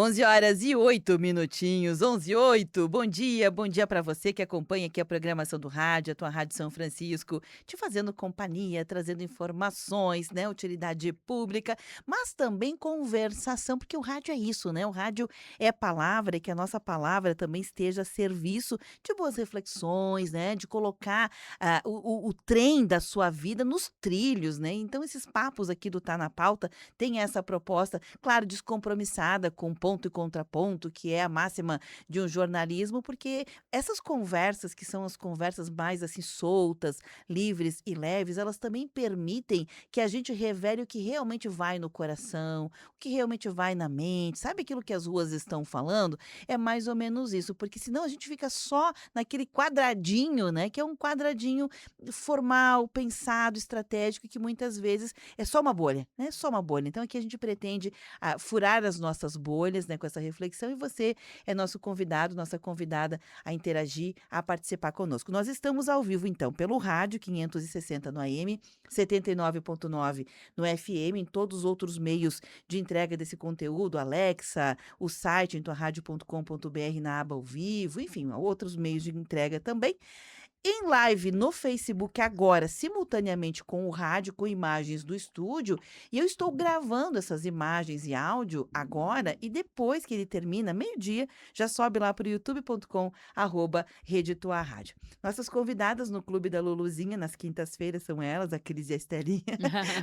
11h08. 11h08. Bom dia para você que acompanha aqui a programação do rádio, a tua Rádio São Francisco, te fazendo companhia, trazendo informações, né, utilidade pública, mas também conversação, porque o rádio é isso, né? O rádio é palavra e que a nossa palavra também esteja a serviço de boas reflexões, né, de colocar o trem da sua vida nos trilhos, né? Então esses papos aqui do Tá na Pauta tem essa proposta, claro, descompromissada, com ponto e contraponto, que é a máxima de um jornalismo, porque essas conversas, que são as conversas mais assim soltas, livres e leves, elas também permitem que a gente revele o que realmente vai no coração, o que realmente vai na mente. Sabe aquilo que as ruas estão falando? É mais ou menos isso, porque senão a gente fica só naquele quadradinho, né? Que é um quadradinho formal, pensado, estratégico, que muitas vezes é só uma bolha, né? Só uma bolha. Então aqui a gente pretende furar as nossas bolhas, né, com essa reflexão, e você é nosso convidado, nossa convidada a interagir, a participar conosco. Nós estamos ao vivo, então, pelo rádio 560 no AM, 79,9 no FM, em todos os outros meios de entrega desse conteúdo, Alexa, o site em tuaradio.com.br na aba ao vivo, enfim, outros meios de entrega também. Em live no Facebook agora, simultaneamente com o rádio, com imagens do estúdio, e eu estou gravando essas imagens e áudio agora, e depois que ele termina, meio-dia, já sobe lá para o youtube.com/Rede Tua Rádio. Nossas convidadas no Clube da Luluzinha, nas quintas-feiras, são elas, a Cris e a Estelinha.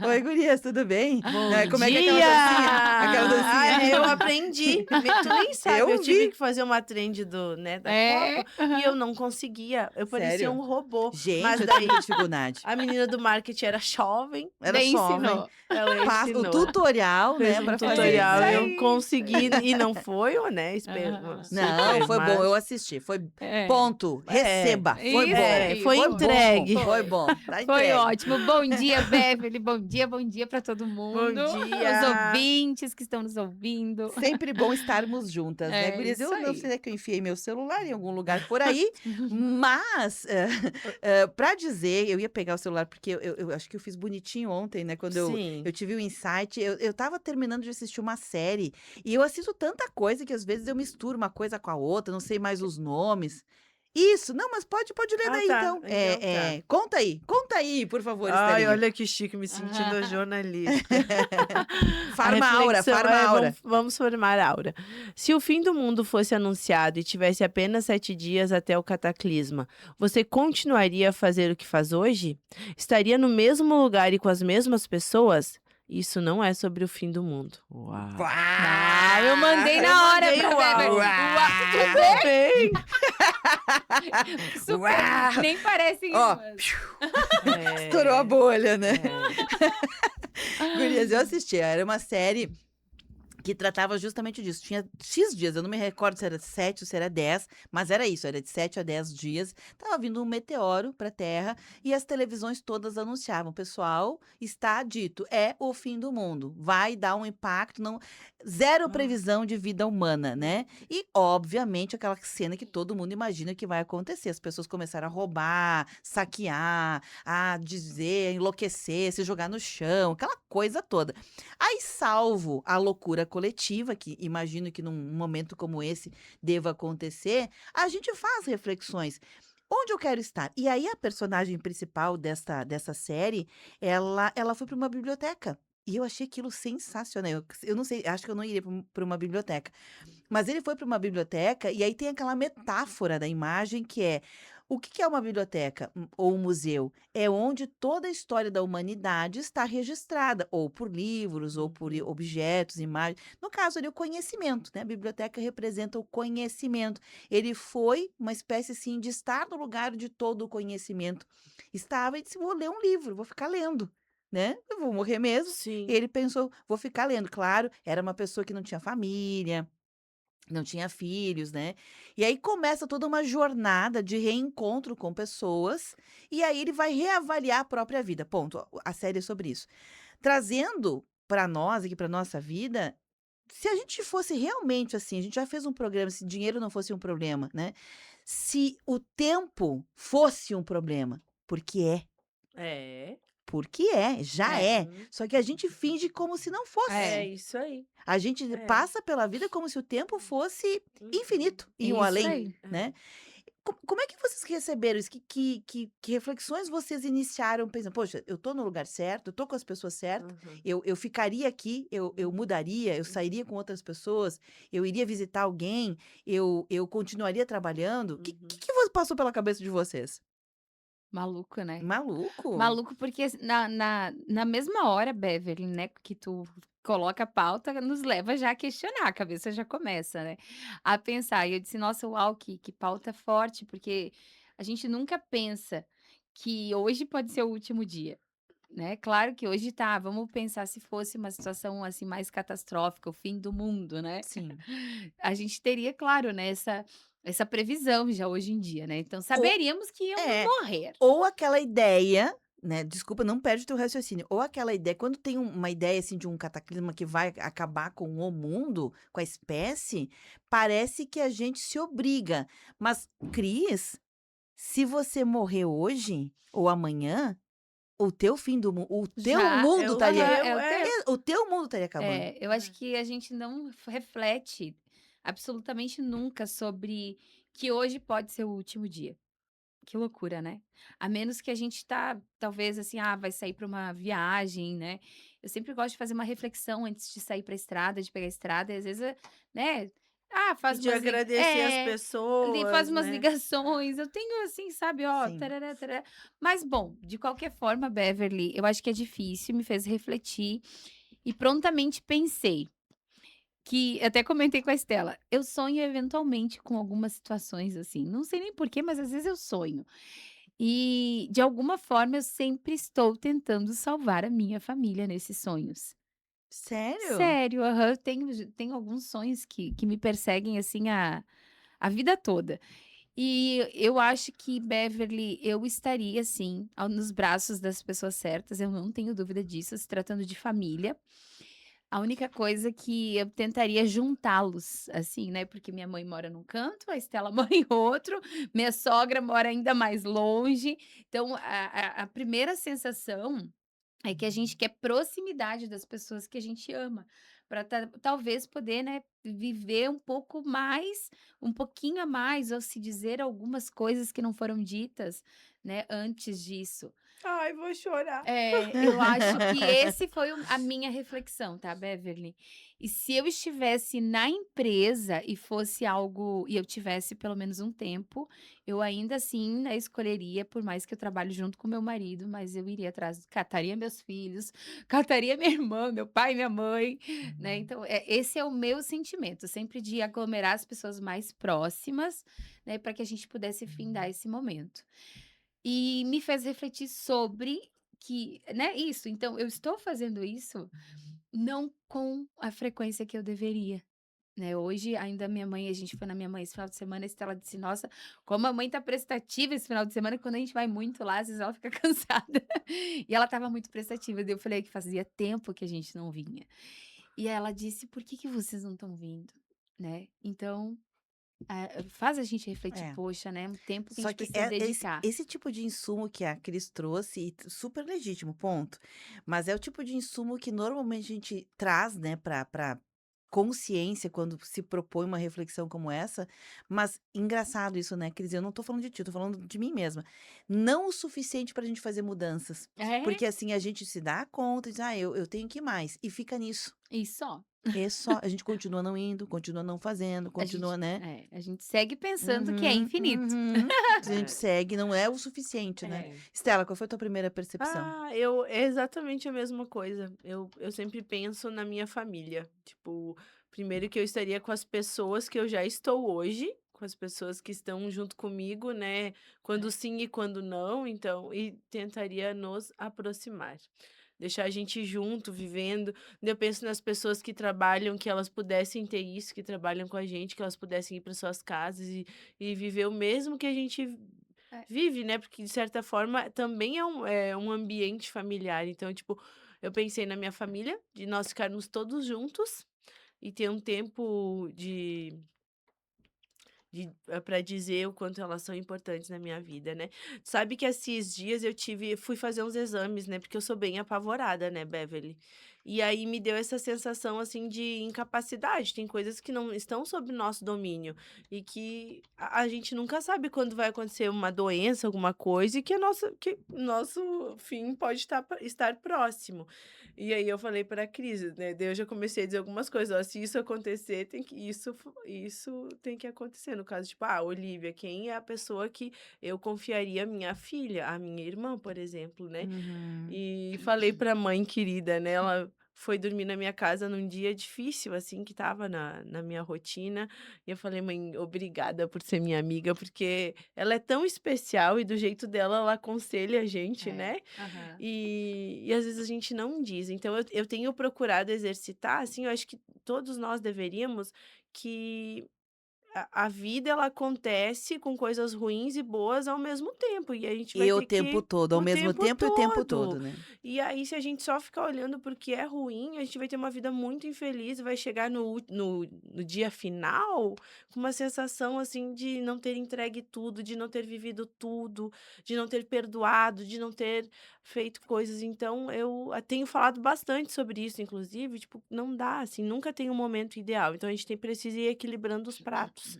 Oi, gurias, tudo bem? Bom Como é que é dia! aquela dancinha? Aquela dancinha? Eu aprendi. Tu nem sabe, eu Eu tive vi. que fazer uma trend da É, Copa e eu não conseguia. Eu parecia Sério? um robô. Gente, Mas eu daí tive dificuldade. a menina do marketing era jovem, Era daí jovem. ensinou. ela O ensinou. tutorial, Fez né, um para fazer. tutorial isso e eu aí. consegui. E não foi, né? Aham. Não, Super, foi bom, eu mas... assisti. Foi É. ponto, receba. Foi Isso bom. aí, foi Foi entregue. bom, foi bom. Tá Foi entregue. ótimo. Bom dia, Beverly. Bom dia para todo mundo. Bom dia. Os ouvintes que estão nos ouvindo. Sempre bom estarmos juntas, né, É gurias? isso Eu não aí. sei se é que eu enfiei meu celular em algum lugar por aí, mas para dizer, eu ia pegar o celular porque eu acho que eu fiz bonitinho ontem, né? Quando Sim. eu tive o insight, eu tava terminando de assistir uma série e eu assisto tanta coisa que às vezes eu misturo uma coisa com a outra, não sei mais os nomes. Isso, não, mas pode ler Ah, daí tá. então. Então tá. Conta aí, por favor, Ai, Estelinha. olha que chique, me sentindo jornalista. Farma aura, farma aura. Vamos formar aura. Se o fim do mundo fosse anunciado e tivesse apenas 7 dias até o cataclisma, você continuaria a fazer o que faz hoje? Estaria no mesmo lugar e com as mesmas pessoas? Isso não é sobre o fim do mundo. Uau. Ah, eu mandei na hora mandei pra uau. Beverly. Uau. Tudo bem? Bem. Super. Uau. Nem parece Ó, É, estourou a bolha, né? é. Gurias, eu assisti. Era uma série que tratava justamente disso. Tinha X dias, eu não me recordo se era 7 ou se era 10, mas era isso, era de 7 a 10 dias. Tava vindo um meteoro para a Terra e as televisões todas anunciavam: pessoal, está dito, é o fim do mundo. Vai dar um impacto, não, zero previsão de vida humana, né? E, obviamente, aquela cena que todo mundo imagina que vai acontecer. As pessoas começaram a roubar, saquear, a dizer, enlouquecer, se jogar no chão, aquela coisa toda. Aí, salvo a loucura coletiva, que imagino que num momento como esse deva acontecer, a gente faz reflexões. Onde eu quero estar? E aí a personagem principal dessa série, ela foi para uma biblioteca. E eu achei aquilo sensacional. Eu não sei, acho que eu não iria para uma biblioteca. Mas ele foi para uma biblioteca e aí tem aquela metáfora da imagem que é: o que é uma biblioteca ou um museu? É onde toda a história da humanidade está registrada, ou por livros, ou por objetos, imagens. No caso ali, o conhecimento, né? A biblioteca representa o conhecimento. Ele foi uma espécie, assim, de estar no lugar de todo o conhecimento. Estava e disse: vou ler um livro, vou ficar lendo. Né? Eu vou morrer mesmo. E Sim. ele pensou: vou ficar lendo. Claro, era uma pessoa que não tinha família, não tinha filhos, né? E aí começa toda uma jornada de reencontro com pessoas, e aí ele vai reavaliar a própria vida. Ponto. A série é sobre isso. Trazendo para nós, aqui para nossa vida, se a gente fosse realmente assim, a gente já fez um programa, se dinheiro não fosse um problema, né? Se o tempo fosse um problema, porque é. É. porque já É. é. Uhum. Só que a gente finge como se não fosse. É É. isso aí. A gente É. passa pela vida como se o tempo fosse Uhum. infinito e o Isso além, aí. né? Como é que vocês receberam isso? Que reflexões vocês iniciaram pensando, poxa, eu tô no lugar certo, eu tô com as pessoas certas, Aham. eu ficaria aqui, eu mudaria, eu sairia com outras pessoas, eu iria visitar alguém, eu continuaria trabalhando. O que, Uhum. que passou pela cabeça de vocês? Maluco, né? Maluco? Maluco, porque na mesma hora, Beverly, né, que tu coloca a pauta, nos leva já a questionar, a cabeça já começa, né, a pensar. E eu disse: "Nossa, uau, que pauta forte", porque a gente nunca pensa que hoje pode ser o último dia, né. Claro que hoje tá, vamos pensar se fosse uma situação, assim, mais catastrófica, o fim do mundo, né. Sim. A gente teria, claro, né, essa previsão já hoje em dia, né, então Ou, saberíamos que íamos é, morrer. ou aquela ideia, né? Desculpa, não perde o teu raciocínio. Ou aquela ideia, quando tem uma ideia assim de um cataclisma que vai acabar com o mundo, com a espécie, parece que a gente se obriga. Mas, Cris, se você morrer hoje ou amanhã, o teu fim do mundo, o teu Já, mundo É o estaria, aham, teu, é o teu. o teu mundo estaria acabando. Eu acho que a gente não reflete absolutamente nunca sobre que hoje pode ser o último dia. Que loucura, né? A menos que a gente talvez assim, vai sair para uma viagem, né? Eu sempre gosto de fazer uma reflexão antes de sair para a estrada, de pegar a estrada, e às vezes, né? e Faz de umas agradecer as faz pessoas, umas né. ligações. Eu tenho assim, sabe, ó, Sim. tarará, tarará. Mas bom, de qualquer forma, Beverly, eu acho que é difícil, me fez refletir e prontamente pensei que até comentei com a Estela, eu sonho eventualmente com algumas situações, assim, não sei nem porquê, mas às vezes eu sonho. E, de alguma forma, eu sempre estou tentando salvar a minha família nesses sonhos. Sério? Sério, aham, eu tenho alguns sonhos que me perseguem, assim, a vida toda. E eu acho que, Beverly, eu estaria, assim, nos braços das pessoas certas, eu não tenho dúvida disso, se tratando de família. A única coisa que eu tentaria juntá-los, assim, né, porque minha mãe mora num canto, a Estela mora em outro, minha sogra mora ainda mais longe, então a primeira sensação é que a gente quer proximidade das pessoas que a gente ama, para talvez poder, né, viver um pouco mais, um pouquinho a mais, ou se dizer algumas coisas que não foram ditas, né, antes disso. Ai, vou chorar. Eu acho que esse foi a minha reflexão, tá, Beverly. E se eu estivesse na empresa e fosse algo e eu tivesse pelo menos um tempo, eu ainda assim, né, escolheria, por mais que eu trabalhe junto com meu marido, mas eu iria atrás, cataria meus filhos, cataria minha irmã, meu pai, minha mãe, né? Então, esse é o meu sentimento, sempre de aglomerar as pessoas mais próximas, né, para que a gente pudesse findar esse momento. E me fez refletir sobre que, né, isso, então eu estou fazendo isso não com a frequência que eu deveria, né. Hoje ainda minha mãe a gente foi na minha mãe esse final de semana, a Estela disse: "Nossa, como a mãe tá prestativa esse final de semana", quando a gente vai muito lá, às vezes ela fica cansada. E ela estava muito prestativa, daí eu falei que fazia tempo que a gente não vinha. E ela disse: "Por que que vocês não estão vindo?", né. Então, faz a gente refletir: É. "Poxa, né, um tempo que a Só gente que precisa esse, dedicar". esse tipo de insumo que a Cris trouxe, e super legítimo, ponto. Mas é o tipo de insumo que normalmente a gente traz, né, para consciência quando se propõe uma reflexão como essa. Mas engraçado isso, né, Cris? Eu não tô falando de ti, eu tô falando de mim mesma. Não o suficiente para a gente fazer mudanças. É. Porque assim a gente se dá conta e diz, eu tenho que ir mais. E fica nisso. E só. É só, a gente continua não indo, continua não fazendo, continua, né? A gente segue pensando que é Uhum, infinito. uhum. Se a gente É, segue, não é o suficiente, né. é. Estela, qual foi a tua primeira percepção? Eu é exatamente a mesma coisa. Eu sempre penso na minha família. Tipo, primeiro que eu estaria com as pessoas que eu já estou hoje, com as pessoas que estão junto comigo, né, quando sim e quando não, então e tentaria nos aproximar. Deixar a gente junto, vivendo. Eu penso nas pessoas que trabalham, que elas pudessem ter isso, que trabalham com a gente, que elas pudessem ir para suas casas e viver o mesmo que a gente É. vive, né, porque de certa forma também é um ambiente familiar, então, tipo, eu pensei na minha família, de nós ficarmos todos juntos e ter um tempo Pra dizer o quanto elas são importantes na minha vida, né. Sabe que esses dias fui fazer uns exames, né, porque eu sou bem apavorada, né, Beverly. E aí me deu essa sensação, assim, de incapacidade, tem coisas que não estão sob nosso domínio, e que a gente nunca sabe quando vai acontecer uma doença, alguma coisa, e que nosso fim pode estar próximo. E aí eu falei pra Cris, né, daí eu já comecei a dizer algumas coisas: "Ó, se isso acontecer, tem que isso tem que acontecer", no caso, tipo, Olivia, quem é a pessoa que eu confiaria a minha filha, a minha irmã, por exemplo, né. Uhum. E falei pra mãe querida, né, ela foi dormir na minha casa num dia difícil, assim, que estava na minha rotina, e eu falei: "Mãe, obrigada por ser minha amiga, porque ela é tão especial e do jeito dela ela aconselha a gente, É. né". Aham. E às vezes a gente não diz. Então eu tenho procurado exercitar, assim, eu acho que todos nós deveríamos, que a vida ela acontece com coisas ruins e boas ao mesmo tempo, e a gente vai E o ter tempo que todo, ao o mesmo tempo tempo e o tempo todo. todo, né. E aí, se a gente só ficar olhando para o que é ruim, a gente vai ter uma vida muito infeliz e vai chegar no dia final com uma sensação, assim, de não ter entregue tudo, de não ter vivido tudo, de não ter perdoado, de não ter feito coisas. Então eu tenho falado bastante sobre isso, inclusive, tipo, não dá, assim, nunca tem um momento ideal. Então a gente precisa ir equilibrando os pratos.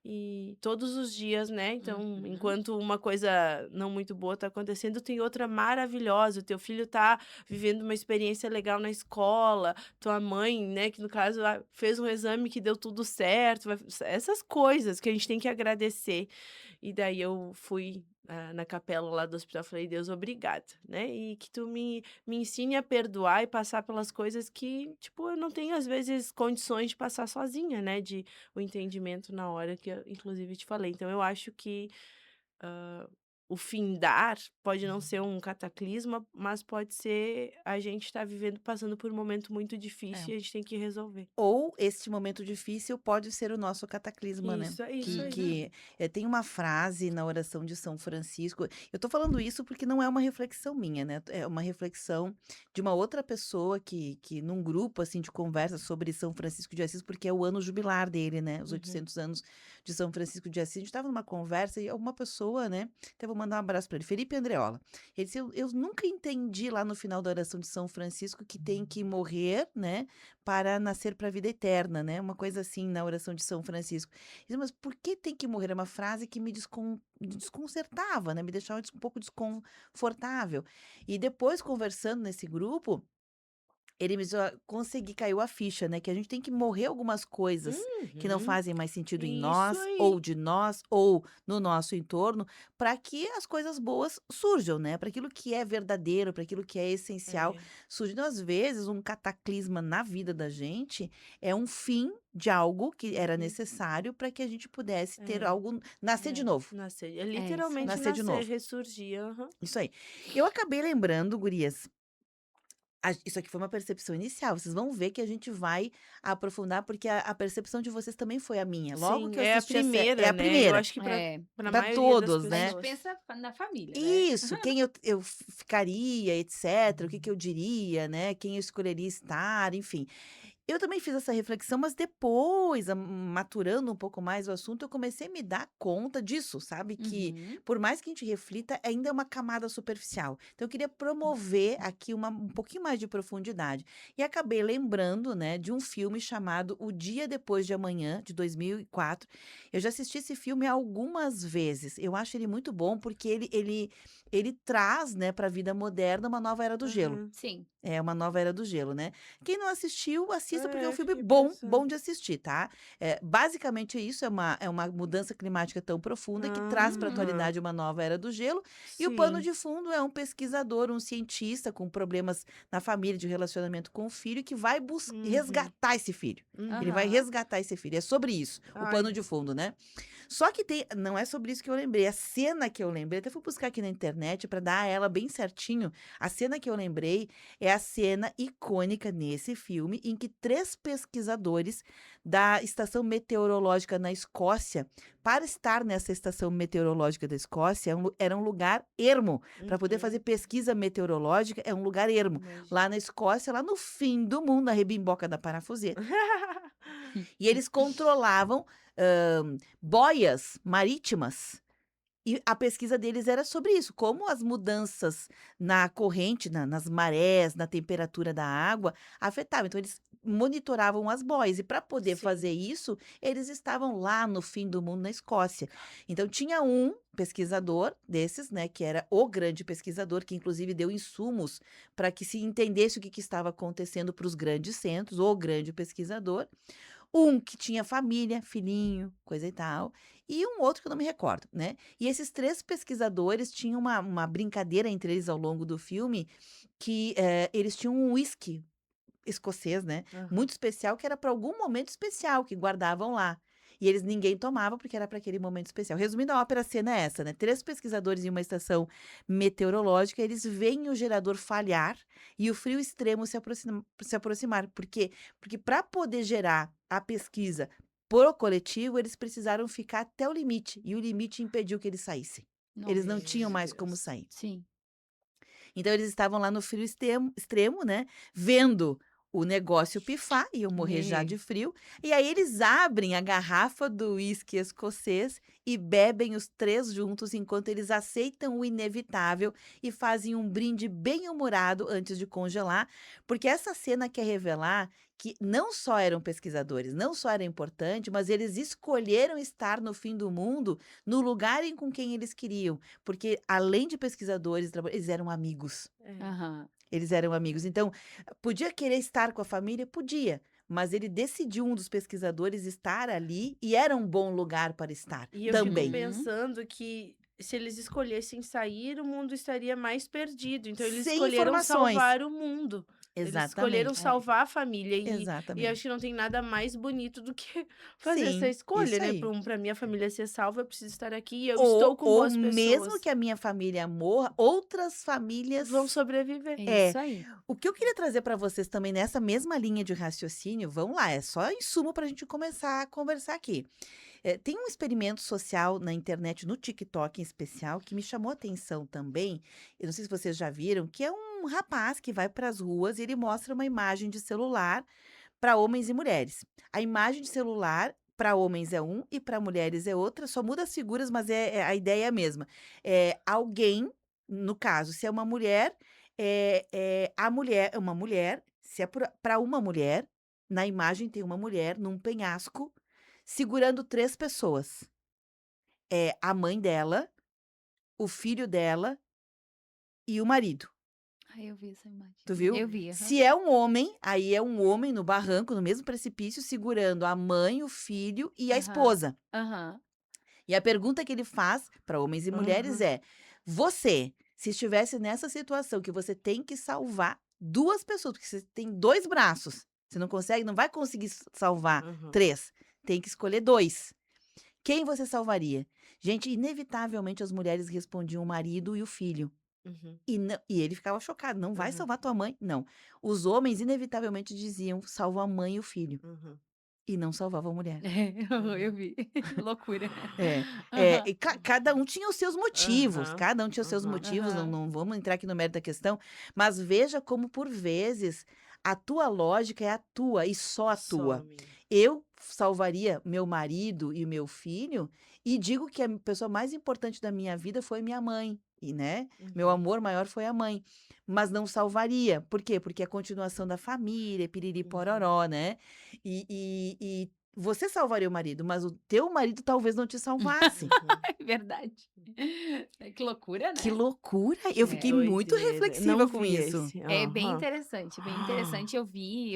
E todos os dias, né, então, Uhum. enquanto uma coisa não muito boa está acontecendo, tem outra maravilhosa. O teu filho está vivendo uma experiência legal na escola, tua mãe, né, que no caso, fez um exame que deu tudo certo, essas coisas que a gente tem que agradecer. E daí eu fui, na capela lá do hospital, falei: "Deus, obrigada, né, e que tu me ensine a perdoar e passar pelas coisas que, tipo, eu não tenho às vezes condições de passar sozinha, né, de o entendimento na hora que eu inclusive te falei". Então eu acho que, hã, o findar pode não ser um cataclisma, mas pode ser a gente estar vivendo passando por um momento muito É. difícil e a gente tem que resolver. Ou este momento difícil pode ser o nosso cataclisma, né. Isso Que aí. que, tem uma frase na oração de São Francisco, eu tô falando isso porque não é uma reflexão minha, né, é uma reflexão de uma outra pessoa que num grupo, assim, de conversa sobre São Francisco de Assis, porque é o ano jubilar dele, né, os Uhum. 800 anos de São Francisco de Assis. A gente estava numa conversa e alguma pessoa, né, até vou mandar um abraço para ele, Felipe Andreola. Ele disse: "Eu nunca entendi lá no final da oração de São Francisco que tem que morrer, né, para nascer para a vida eterna, né, uma coisa assim na oração de São Francisco. Eu disse: "Mas por que tem que morrer?" É uma frase que me desconcertava, né, me deixava um pouco desconfortável. E depois conversando nesse grupo, ele me disse: "Ó, consegui, caiu a ficha, né, que a gente tem que morrer algumas coisas que não Uhum. fazem mais sentido em Isso nós, aí. ou de nós, ou no nosso entorno, para que as coisas boas surjam, né, para aquilo que é verdadeiro, para aquilo que é essencial É. surgir. Então, às vezes, um cataclisma na vida da gente é um fim de algo que era Uhum. necessário para que a gente pudesse ter É, algo nascer de é. novo, Nascer. É É isso literalmente aí. nascer de nascer, novo. ressurgir. Aham. Isso aí. Eu acabei lembrando, gurias, isso aqui foi uma percepção inicial, vocês vão ver que a gente vai aprofundar, porque a percepção de vocês também foi a minha. Logo Sim, que eu é a assisti a sé é primeira, a né, eu primeira, acho que para É. pra para maioria das todos, A né. gente pessoas. pensa na família, né. Isso, quem eu ficaria, etcétera, o que que eu diria, né, quem eu escolheria estar, enfim. Eu também fiz essa reflexão, mas depois, maturando um pouco mais o assunto, eu comecei a me dar conta disso, sabe, que Uhum. por mais que a gente reflita, ainda é uma camada superficial. Então eu queria promover aqui um pouquinho mais de profundidade. E acabei lembrando, né, de um filme chamado O Dia Depois de Amanhã, de 2004. Eu já assisti esse filme algumas vezes. Eu acho ele muito bom porque ele traz, né, para a vida moderna uma nova era do gelo. Aham. Sim. É, uma nova era do gelo, né. Quem não assistiu, assista, porque é um É, filme fiquei bom, bom pensando. de assistir, tá. Basicamente é isso, é uma mudança climática tão profunda que traz para a Uhum. Aham. atualidade uma nova era do gelo, e o pano Sim. de fundo é um pesquisador, um cientista com problemas na família, de relacionamento com o filho, que vai Uhum. resgatar esse filho. Ele Uhum. vai Aham. resgatar esse filho, é sobre isso, o Ai. pano de fundo, né. Só que não é sobre isso que eu lembrei, a cena que eu lembrei, até fui buscar aqui na internet para dar ela bem certinho, a cena que eu lembrei é a cena icônica nesse filme em que 3 pesquisadores da estação meteorológica na Escócia, para estar nessa estação meteorológica da Escócia, era um lugar ermo, para poder fazer Uhum. pesquisa meteorológica é um lugar ermo. Lá Imagino. na Escócia, lá no fim do mundo, na rebimboca da parafuseta. E eles controlavam, boias marítimas. E a pesquisa deles era sobre isso, como as mudanças na corrente, nas marés, na temperatura da água afetavam. Então eles monitoravam as boias e para poder Sim. fazer isso, eles estavam lá no fim do mundo, na Escócia. Então tinha um pesquisador desses, né, que era o grande pesquisador, que inclusive deu insumos para que se entendesse o que estava acontecendo para os grandes centros, o grande pesquisador. Um que tinha família, filhinho, coisa e tal, e um outro que eu não me recordo, né. E esses 3 pesquisadores tinham uma brincadeira entre eles ao longo do filme, que, eles tinham um uísque escocês, né, Aham. muito especial, que era para algum momento especial, que guardavam lá. E eles ninguém tomava, porque era para aquele momento especial. Resumindo, a ópera, a cena é essa, né, 3 pesquisadores em uma estação meteorológica, eles veem o gerador falhar e o frio extremo se aproximar. Por quê? Porque para poder gerar a pesquisa pro coletivo, eles precisaram ficar até o limite, e o limite impediu que eles saíssem. Eles não Nossa. tinham Meu mais como Deus. sair. Sim. Então eles estavam lá no frio extremo, né, vendo o negócio pifar, iam morrer já Me de frio, e aí eles abrem a garrafa do uísque escocês e bebem os 3 juntos, enquanto eles aceitam o inevitável e fazem um brinde bem-humorado antes de congelar, porque essa cena quer revelar que não só eram pesquisadores, não só era importante, mas eles escolheram estar no fim do mundo, no lugar em com quem eles queriam. Porque além de pesquisadores, eles eram amigos. É. Aham. Eles eram amigos. Então, podia querer estar com a família? Podia, mas ele decidiu, um dos pesquisadores, estar ali e era um bom lugar para estar E eu fico também. Uhum. pensando que se eles escolhessem sair, o mundo estaria mais perdido. Então eles Sem escolheram informações. salvar o mundo. Eles escolheram Exatamente, É. salvar a família e acho exatamente. que não tem nada mais bonito do que fazer essa Sim, escolha, isso né? aí. Para minha família ser salva, eu preciso estar aqui e eu estou Ou com ou boas mesmo pessoas. que a minha família morra, outras Vão famílias. sobreviver. É É. isso aí. O que eu queria trazer para vocês também nessa mesma linha de raciocínio, vamos lá, é só insumo para a gente começar a conversar aqui. Tem um experimento social na internet, no TikTok em especial, que me chamou a atenção também. Eu não sei se vocês já viram, que é um rapaz que vai para as ruas e ele mostra uma imagem de celular para homens e mulheres. A imagem de celular para homens é um e para mulheres é outra, só muda as figuras, mas a ideia é a mesma. Alguém, no caso, se é uma mulher, a mulher é uma mulher, se é para uma mulher, na imagem tem uma mulher num penhasco segurando 3 pessoas. É a mãe dela, o filho dela e o marido. Ai, eu vi essa imagem. Tu viu? Eu vi, aham. Se é um homem, aí é um homem no barranco, no mesmo precipício, segurando a mãe, o filho e a Aham. esposa. Aham. E a pergunta que ele faz para homens e mulheres Aham. é: você, se estivesse nessa situação que você tem que salvar 2 pessoas, porque você tem 2 braços, você não consegue, não vai conseguir salvar Aham. 3, tem que escolher 2. Quem você salvaria? Gente, inevitavelmente as mulheres respondiam o marido e o filho. Uhum. E ele ficava chocado: "Não vai Aham. salvar tua mãe?" Não. Os homens inevitavelmente diziam: "Salva a mãe e o filho", Aham. e não salvavam a mulher. Eu Aham. vi. Loucura. É, Aham. e cada um tinha os seus motivos, Aham. cada um tinha os seus Aham. motivos, não Aham. não vamos entrar aqui no mérito da questão, mas veja como por vezes a tua lógica é a tua e só a Só a tua. minha. Eu salvaria meu marido e o meu filho, e digo que a pessoa mais importante da minha vida foi minha mãe, e, né, meu Uhum. amor maior foi a mãe, mas não salvaria. Por quê? Porque é a continuação da família, piriri Uhum. pororó, né. E você salvaria o marido, mas o teu marido talvez não te salvasse. Uhum. É verdade. Que loucura, Que né? loucura! Eu Que fiquei É. muito doideira. Não reflexiva com vi isso. esse. É bem Aham. interessante, bem interessante. Eu vi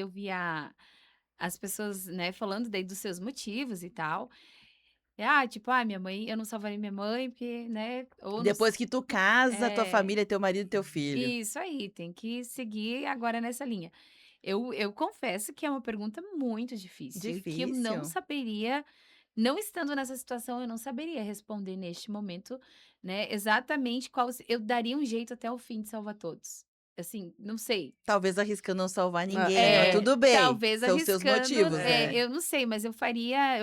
as pessoas, né, falando daí dos seus motivos e tal. Tipo, minha mãe, eu não salvaria minha mãe porque, né, ou não Depois que tu casa, tua é, família é teu marido e teu filho. isso aí, tem que seguir agora nessa linha. Eu confesso que é uma pergunta muito difícil e que eu não Difícil. saberia, não estando nessa situação, eu não saberia responder neste momento, né, exatamente eu daria um jeito até o fim de salvar todos. Assim, não sei. Talvez arriscando não salvar Ah, ninguém, mas é. tudo bem, Talvez são seus arriscando, motivos, né. É. eu não sei, mas eu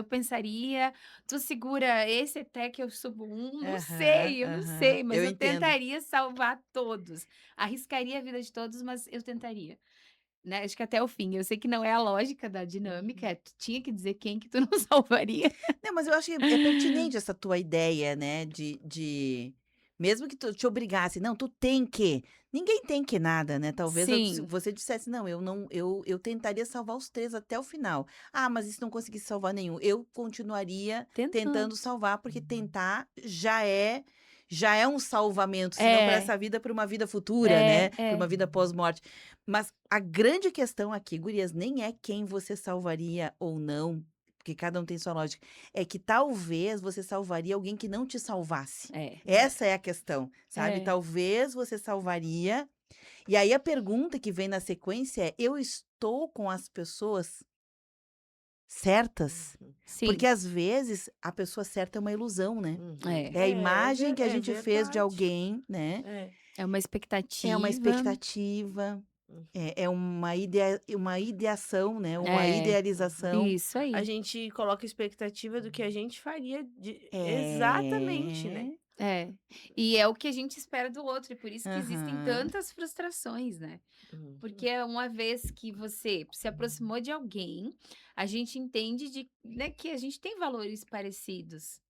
pensaria: "Tu segura esse até que eu subo um", Aham, eu não aham. sei, mas Eu eu entendo. tentaria salvar todos. Arriscaria a vida de todos, mas eu tentaria. né, acho que até o fim. Eu sei que não é a lógica da dinâmica, tu tinha que dizer quem que tu não salvaria. Não, mas eu acho que é pertinente essa tua ideia, né, de mesmo que tu te obrigasse, não, tu tem que. Ninguém tem que nada, né? Talvez se Sim, você dissesse, não, eu não, eu tentaria salvar os três até o final. Ah, mas e se não conseguisse salvar nenhum? Eu continuaria tentando. tentando salvar, porque tentar já é um salvamento, se não para É, essa vida, para uma vida futura, né? é, Para uma é. vida pós-morte. Mas a grande questão aqui, gurias, nem é quem você salvaria ou não, porque cada um tem sua lógica. É que talvez você salvaria alguém que não te salvasse. É, Essa é a questão, sabe? é. Talvez você salvaria. E aí a pergunta que vem na sequência é: eu estou com as pessoas certas? Sim, Porque às vezes a pessoa certa é uma ilusão, né? é. É a imagem que a É gente fez de verdade. alguém, né? É. É uma É uma expectativa. expectativa, Hum. é uma ideação, né? Uma É, idealização. isso A aí. gente coloca expectativa do que a gente faria exatamente, né? É. É. E é o que a gente espera do outro, e por isso que existem Aham. tantas frustrações, né? Uhum. Porque uma vez que você se aproximou de alguém, a gente entende né, que a gente tem valores parecidos.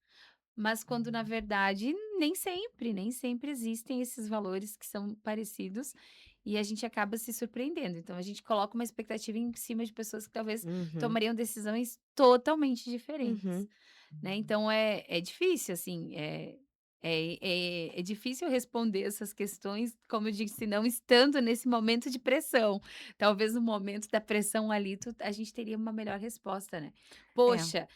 Mas quando na verdade nem sempre existem esses valores que são parecidos e a gente acaba se surpreendendo. Então a gente coloca uma expectativa em cima de pessoas que talvez Uhum. tomariam decisões totalmente diferentes, Uhum. né? Então é difícil, assim, é difícil responder essas questões, como eu disse, não estando nesse momento de pressão. Talvez no momento da pressão ali, a gente teria uma melhor resposta, né? É. Poxa,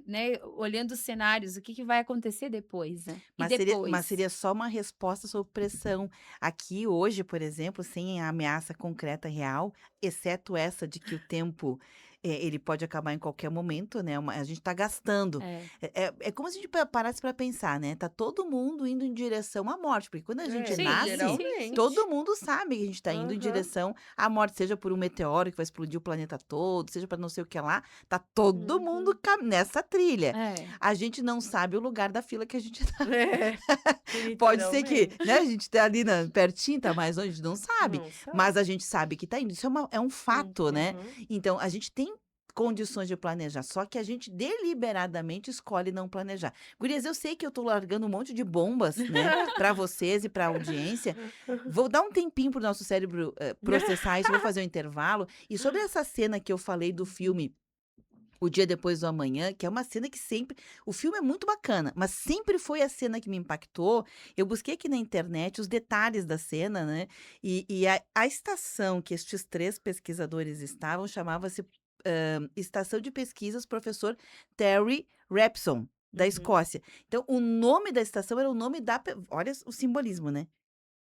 né, olhando os cenários, o que que vai acontecer depois, né? E Mas depois? seria só uma resposta sob pressão. Aqui hoje, por exemplo, sem a ameaça concreta real, exceto essa de que o tempo, ele pode acabar em qualquer momento, né, a gente está gastando. É, É como se a gente parasse para pensar, né, tá todo mundo indo em direção à morte, porque quando a gente É, sim, nasce, sim, sim. todo mundo sabe que a gente está indo em Aham. direção à morte, seja por um meteoro que vai explodir o planeta todo, seja para não sei o que lá, tá todo mundo Uhum. nessa trilha. É, A gente não sabe o lugar da fila que a gente tá. É, Pode ser que, né, literalmente. a gente tá ali pertinho, tá mais longe, a gente não sabe, Não sabe. mas a gente sabe que tá indo. Isso é um fato, né? Uhum. Então, a gente tem condições de planejar, só que a gente deliberadamente escolhe não planejar. Gurias, eu sei que eu tô largando um monte de bombas, né, para vocês e para a audiência. Vou dar um tempinho pro nosso cérebro processar isso, vou fazer um intervalo. E sobre essa cena que eu falei do filme O Dia Depois do Amanhã, que é uma cena que sempre. O filme é muito bacana, mas sempre foi a cena que me impactou. Eu busquei aqui na internet os detalhes da cena, né? E a estação que estes três pesquisadores estavam chamava-se Estação de Pesquisas Professor Terry Repson, da Uhum. Escócia. Então, o nome da estação era o nome da. Olha o simbolismo, né?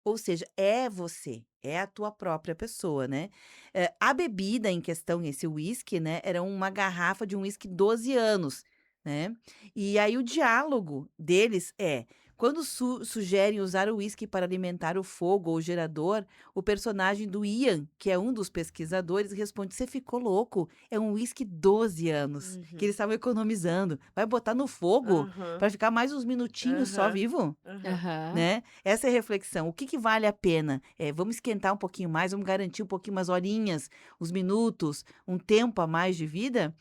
Ou seja, é você, é a tua própria pessoa, né. A bebida em questão, esse uísque, né, era uma garrafa de um uísque 12 anos, né. E aí o diálogo deles é: quando sugerem usar o uísque para alimentar o fogo ou o gerador, o personagem do Ian, que é um dos pesquisadores, responde: "Você ficou louco, é um uísque 12 anos, que eles Uhum. estavam economizando. Vai botar no fogo Aham. para ficar mais uns minutinhos só Aham. vivo?" Aham. aham, Né, essa é a reflexão. O que que vale a pena? Vamos esquentar um pouquinho mais, vamos garantir um pouquinho umas horinhas, uns minutos, um tempo a mais de vida?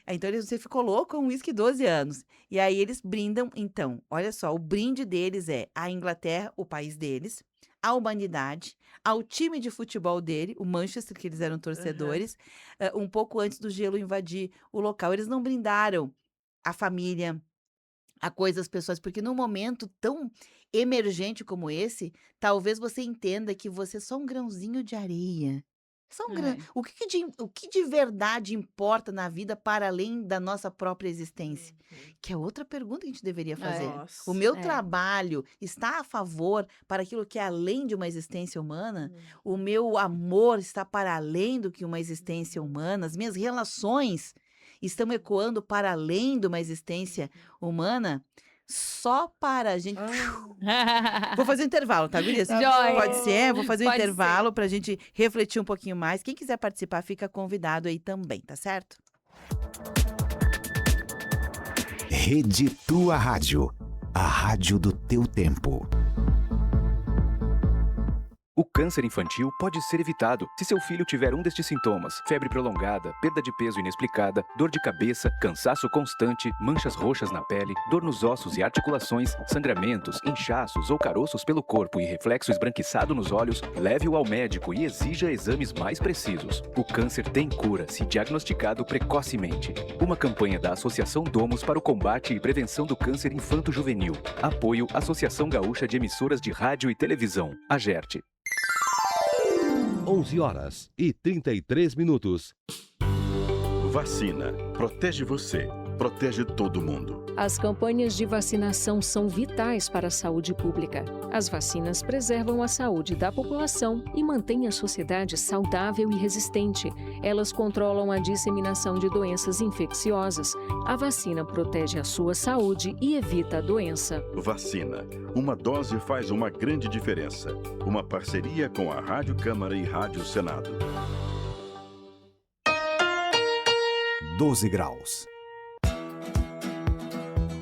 Então você ficou louco, um uísque 12 anos. E aí eles brindam então, olha só, o brinde deles é a Inglaterra, o país deles, a humanidade, ao time de futebol dele, o Manchester, que eles eram Aham. torcedores, um pouco antes do gelo invadir o local. Eles não brindaram a família, a coisas pessoais, porque num momento tão emergente como esse, talvez você entenda que você é só um grãozinho de areia. Só um grão. é, O que de verdade importa na vida para além da nossa própria existência? Uhum. Que é outra pergunta que a gente deveria fazer. O Nossa. meu é, trabalho está a favor para aquilo que é além de uma existência humana? O Uhum. meu amor está para além do que uma existência humana? As minhas relações estão ecoando para além de uma existência humana? Só para a gente. Ah, Vou fazer um intervalo, tá, gurias? tá Pode joia, ser? Vou bom. fazer um pode ser. intervalo para a gente refletir um pouquinho mais. Quem quiser participar, fica convidado aí também, tá certo? Rede Tua Rádio, a rádio do teu tempo. O câncer infantil pode ser evitado. Se seu filho tiver um destes sintomas: febre prolongada, perda de peso inexplicada, dor de cabeça, cansaço constante, manchas roxas na pele, dor nos ossos e articulações, sangramentos, inchaços ou caroços pelo corpo e reflexo esbranquiçado nos olhos, leve-o ao médico e exija exames mais precisos. O câncer tem cura se diagnosticado precocemente. Uma campanha da Associação Domus para o combate e prevenção do câncer infanto-juvenil. Apoio Associação Gaúcha de Emissoras de Rádio e Televisão, AGERT. 11h33. Vacina. Protege você. Protege todo mundo. As campanhas de vacinação são vitais para a saúde pública. As vacinas preservam a saúde da população e mantêm a sociedade saudável e resistente. Elas controlam a disseminação de doenças infecciosas. A vacina protege a sua saúde e evita a doença. Vacina. Uma dose faz uma grande diferença. Uma parceria com a Rádio Câmara e Rádio Senado. 12 graus.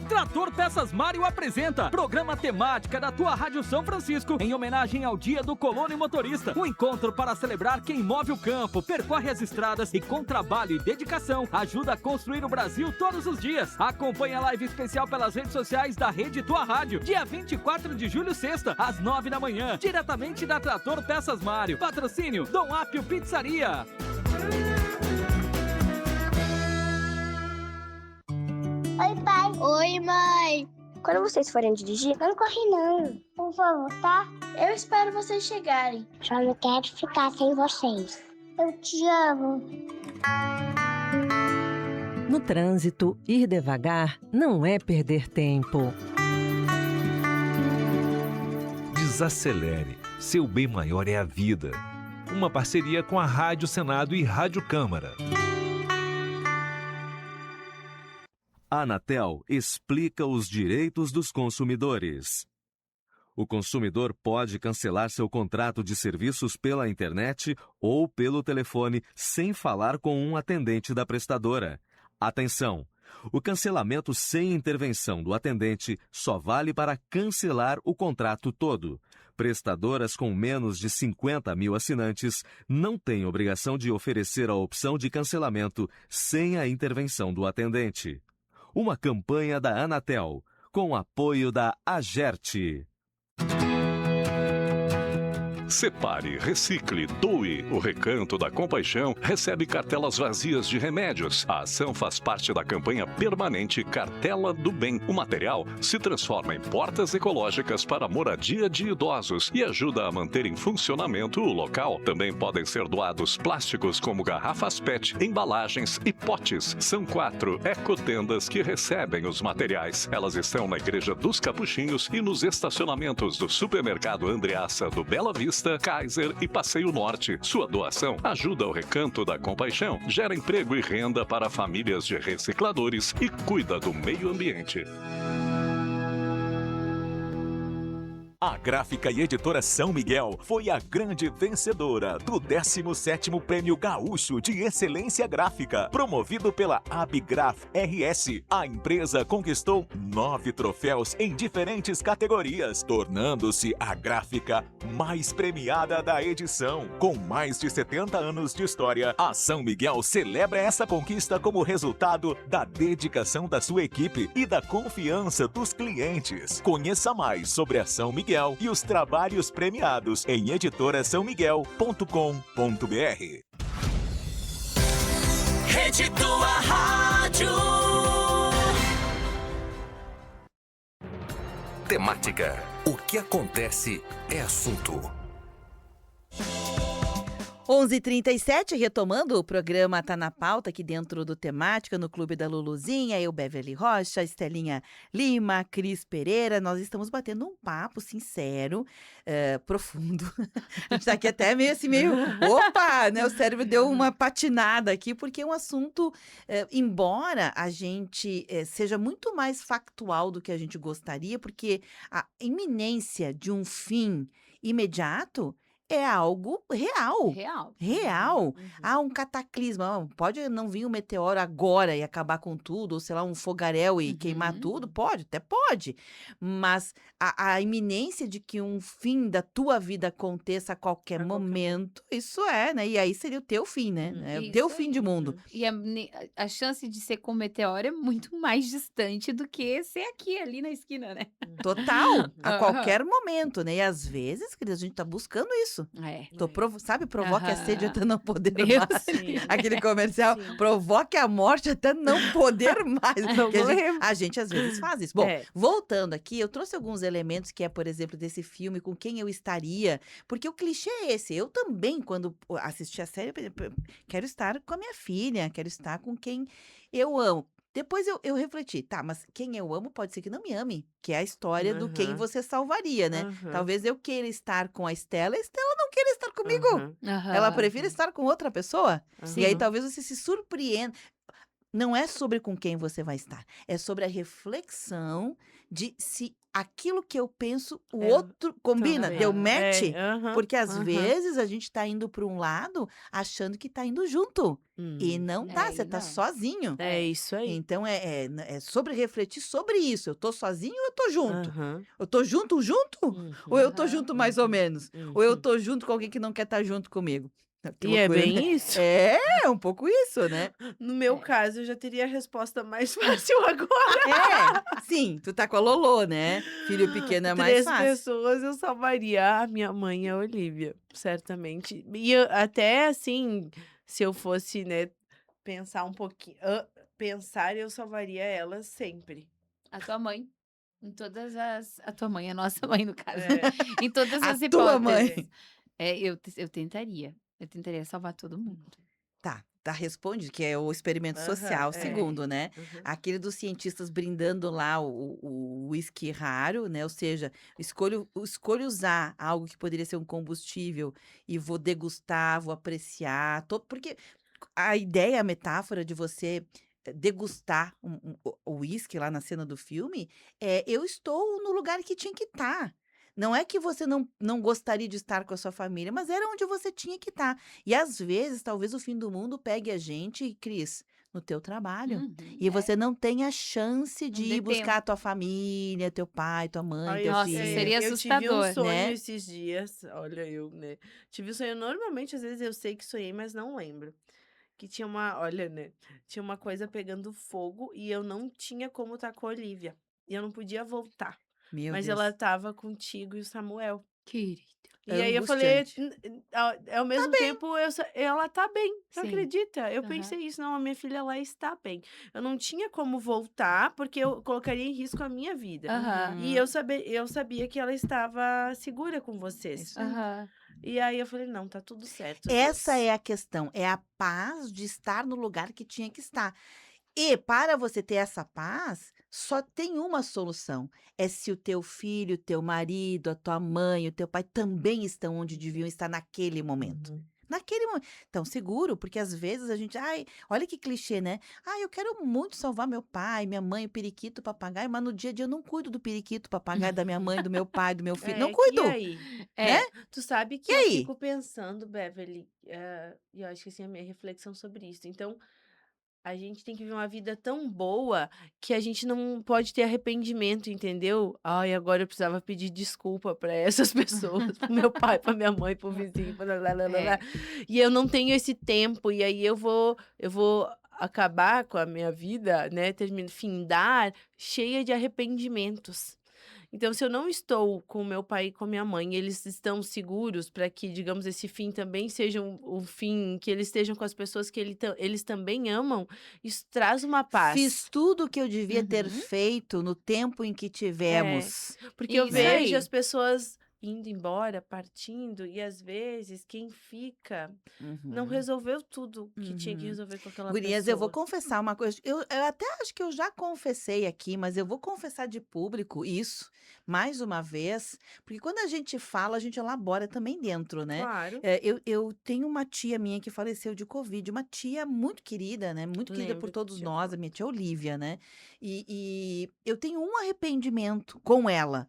Trator Peças Mário apresenta Programa Temática da tua Rádio São Francisco, em homenagem ao Dia do Colono e Motorista. Um encontro para celebrar quem move o campo, percorre as estradas e com trabalho e dedicação ajuda a construir o Brasil todos os dias. Acompanhe a live especial pelas redes sociais da Rede Tua Rádio, dia 24 de julho, sexta, às 9 da manhã, diretamente da Trator Peças Mário. Patrocínio Dom Apio Pizzaria. Oi, pai. Oi, mãe. Quando vocês forem dirigir, não corre não. Por favor, tá? Eu espero vocês chegarem. Só não quero ficar sem vocês. Eu te amo. No trânsito, ir devagar não é perder tempo. Desacelere. Seu bem maior é a vida. Uma parceria com a Rádio Senado e Rádio Câmara. A Anatel explica os direitos dos consumidores. O consumidor pode cancelar seu contrato de serviços pela internet ou pelo telefone sem falar com um atendente da prestadora. Atenção! O cancelamento sem intervenção do atendente só vale para cancelar o contrato todo. Prestadoras com menos de 50 mil assinantes não têm obrigação de oferecer a opção de cancelamento sem a intervenção do atendente. Uma campanha da Anatel, com apoio da AGERT. Separe, recicle, doe. O Recanto da Compaixão recebe cartelas vazias de remédios. A ação faz parte da campanha permanente Cartela do Bem. O material se transforma em portas ecológicas para a moradia de idosos e ajuda a manter em funcionamento o local. Também podem ser doados plásticos como garrafas PET, embalagens e potes. São 4 ecotendas que recebem os materiais. Elas estão na Igreja dos Capuchinhos e nos estacionamentos do Supermercado Andreassa do Bela Vista, Kaiser e Passeio Norte. Sua doação ajuda o Recanto da Compaixão, gera emprego e renda para famílias de recicladores e cuida do meio ambiente. A Gráfica e Editora São Miguel foi a grande vencedora do 17º Prêmio Gaúcho de Excelência Gráfica, promovido pela Abgraf RS. A empresa conquistou 9 troféus em diferentes categorias, tornando-se a gráfica mais premiada da edição. Com mais de 70 anos de história, a São Miguel celebra essa conquista como resultado da dedicação da sua equipe e da confiança dos clientes. Conheça mais sobre a São Miguel e os trabalhos premiados em editorasaomiguel.com.br. Rede Tua Rádio. Temática. O que acontece é assunto. 11h37, retomando o programa Tá na Pauta aqui dentro do Temática, no Clube da Luluzinha, eu, Beverly Rocha, Estelinha Lima, Cris Pereira, nós estamos batendo um papo sincero, profundo. A gente tá aqui até meio assim, opa, né? O cérebro deu uma patinada aqui, porque é um assunto, embora a gente seja muito mais factual do que a gente gostaria, porque a iminência de um fim imediato é algo real. Real. Real. Um cataclisma. Pode não vir um meteoro agora e acabar com tudo, ou sei lá, um fogaréu e queimar tudo? Pode, até pode. Mas a iminência de que um fim da tua vida aconteça a qualquer momento, isso né? E aí seria o teu fim, né? É o teu fim de mundo. E a chance de ser com meteoro é muito mais distante do que ser aqui, ali na esquina, né? Total, a qualquer momento, né? E às vezes, querida, a gente tá buscando isso. Sabe, provoque a sede até não poder mais. Aquele comercial, provoque a morte até não poder mais. Não Que a lembro. gente às vezes faz isso. Bom, voltando aqui, eu trouxe alguns elementos que é, por exemplo, desse filme, com quem eu estaria, porque o clichê é esse. Eu também, quando assisti a série, quero estar com a minha filha, quero estar com quem eu amo. Depois eu refleti, tá, mas quem eu amo pode ser que não me ame, que é a história do quem você salvaria, né? Talvez eu queira estar com a Estela não queira estar comigo. Ela prefere estar com outra pessoa. E aí talvez você se surpreenda. Não é sobre com quem você vai estar, é sobre a reflexão de se aquilo que eu penso, o outro combina, também. deu match. Porque às aham. vezes a gente tá indo para um lado achando que tá indo junto. E não tá, você tá sozinho. É isso aí. Então é sobre refletir sobre isso. Eu tô sozinho ou eu tô junto? Eu tô junto? Ou eu tô junto mais ou menos? Ou eu tô junto com alguém que não quer estar junto comigo? Que E é loucura, bem né? isso. É um pouco isso, né? No meu caso, eu já teria a resposta mais fácil agora. Sim, tu tá com a Lolô, né? Filho pequeno é mais 3 fácil. pessoas eu salvaria a minha mãe e a Olivia, certamente. E até assim, se eu fosse, né, pensar um pouquinho, eu salvaria elas sempre. A tua mãe. A tua mãe, a nossa mãe, no caso. Em todas A as tua hipóteses. mãe. Eu tentaria. Eu tentaria salvar todo mundo. Tá, responde, que é o experimento social, segundo, né? Aquele dos cientistas brindando lá o uísque raro, né? Ou seja, escolho usar algo que poderia ser um combustível e vou degustar, vou apreciar. Porque a ideia, a metáfora de você degustar o uísque lá na cena do filme eu estou no lugar que tinha que estar. Não é que você não gostaria de estar com a sua família, mas era onde você tinha que estar. E às vezes, talvez o fim do mundo pegue a gente, Cris, no teu trabalho. E você não tem a chance de dê ir buscar a tempo. tua família, teu pai, tua mãe, Ai, teu Nossa, filho. seria eu tive um assustador, sonho né? esses dias, olha eu, né? Tive um sonho, normalmente, às vezes eu sei que sonhei, mas não lembro. Que tinha tinha uma coisa pegando fogo e eu não tinha como estar com a Olivia. E eu não podia voltar. Meu Mas Deus. ela tava contigo e o Samuel. Querido. E aí eu falei, Angustiante. ao mesmo tempo, ela tá bem, você Sim. acredita? Eu pensei isso, não, a minha filha, ela está bem. Eu não tinha como voltar, porque eu colocaria em risco a minha vida. E eu sabia que ela estava segura com vocês. E aí eu falei, não, tá tudo certo. Essa é a questão, é a paz de estar no lugar que tinha que estar. E para você ter essa paz, só tem uma solução. É se o teu filho, o teu marido, a tua mãe, o teu pai também estão onde deviam estar naquele momento. Naquele momento. Então, seguro, porque às vezes a gente... olha que clichê, né? Eu quero muito salvar meu pai, minha mãe, o periquito, o papagaio, mas no dia a dia eu não cuido do periquito, do papagaio, da minha mãe, do meu pai, do meu filho. Não cuido. E aí? Né? Tu sabe que E eu aí? fico pensando, Beverly, e eu acho que assim, a minha reflexão sobre isso. Então, a gente tem que viver uma vida tão boa que a gente não pode ter arrependimento, entendeu? Ai, agora eu precisava pedir desculpa pra essas pessoas, pro meu pai, pra minha mãe, pro vizinho, e eu não tenho esse tempo, e aí eu vou acabar com a minha vida, né, findar cheia de arrependimentos. Então, se eu não estou com o meu pai e com a minha mãe, eles estão seguros para que, digamos, esse fim também seja um fim, que eles estejam com as pessoas que eles também amam, isso traz uma paz. Fiz tudo o que eu devia ter feito no tempo em que tivemos. Porque eu Isso vejo aí. as pessoas indo embora, partindo, e às vezes quem fica não resolveu tudo que tinha que resolver com aquela Gurias, pessoa. eu vou confessar uma coisa. Eu até acho que eu já confessei aqui, mas eu vou confessar de público isso, mais uma vez, porque quando a gente fala, a gente elabora também dentro, né? Claro. Eu tenho uma tia minha que faleceu de Covid, uma tia muito querida, né? Muito querida por Lembro que todos tinha nós, a minha tia Olivia, né? E eu tenho um arrependimento com ela.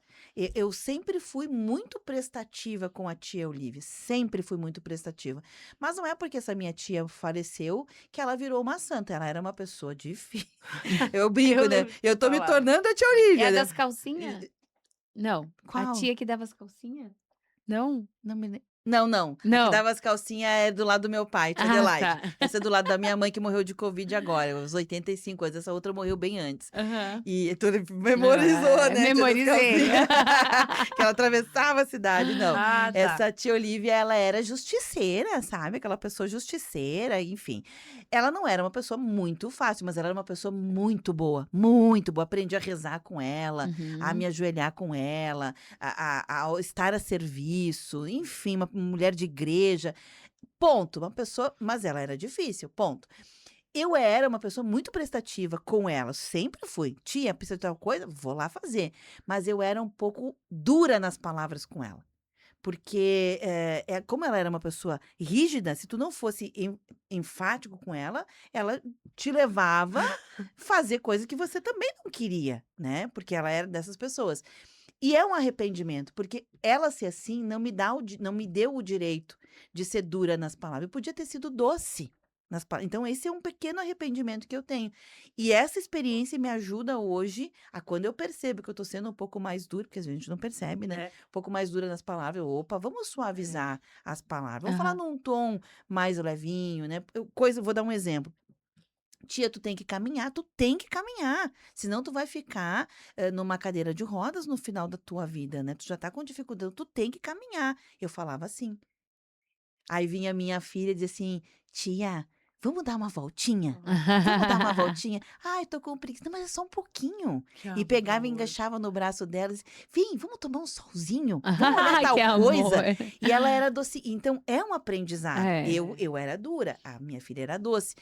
Eu sempre fui muito muito prestativa com a tia Olivia, sempre fui muito prestativa. Mas não é porque essa minha tia faleceu que ela virou uma santa, ela era uma pessoa difícil. Eu brinco, Eu né? lembro que Eu tô me falava. tornando a tia É Olivia, a né? das calcinhas? Não. A Qual? tia que dava as calcinhas? Não? Não me lembro. Não. A que Não. dava as calcinhas é do lado do meu pai, tia Ah, Adelaide. tá. Essa é do lado da minha mãe, que morreu de Covid agora, aos 85 anos. Essa outra morreu bem antes. Aham. E tu memorizou, Ah, né? tia das memorizei. calcinhas? Que ela atravessava a cidade. Não. Ah, tá. Essa tia Olivia, ela era justiceira, sabe? Aquela pessoa justiceira, enfim. Ela não era uma pessoa muito fácil, mas ela era uma pessoa muito boa. Muito boa. Aprendi a rezar com ela, a Uhum. me ajoelhar com ela, a estar a serviço, enfim, uma mulher de igreja. Ponto. Uma pessoa, mas ela era difícil, ponto. Eu era uma pessoa muito prestativa com ela, sempre fui. Tia, precisa de tal coisa? Vou lá fazer. Mas eu era um pouco dura nas palavras com ela. Porque, como ela era uma pessoa rígida, se tu não fosse enfático com ela te levava a fazer coisa que você também não queria, né? Porque ela era dessas pessoas. E é um arrependimento, porque ela ser assim não me deu o direito de ser dura nas palavras. Eu podia ter sido doce nas palavras. Então, esse é um pequeno arrependimento que eu tenho. E essa experiência me ajuda hoje quando eu percebo que eu tô sendo um pouco mais dura, porque a gente não percebe, né? Um pouco mais dura nas palavras. Opa, vamos suavizar as palavras. Vamos falar Aham. num tom mais levinho, né? Vou dar um exemplo. Tia, tu tem que caminhar. Senão tu vai ficar numa cadeira de rodas no final da tua vida, né? Tu já tá com dificuldade, tu tem que caminhar. Eu falava assim. Aí vinha minha filha e dizia assim, tia, vamos dar uma voltinha? Vamos dar uma voltinha? Ai, tô com preguiça. Não, mas é só um pouquinho. Que E pegava e amor. enganchava no braço dela e dizia, vem, vamos tomar um solzinho? Vamos olhar tal Que coisa? amor. E ela era doce. Então, é um aprendizado. É. Eu era dura, a minha filha era doce.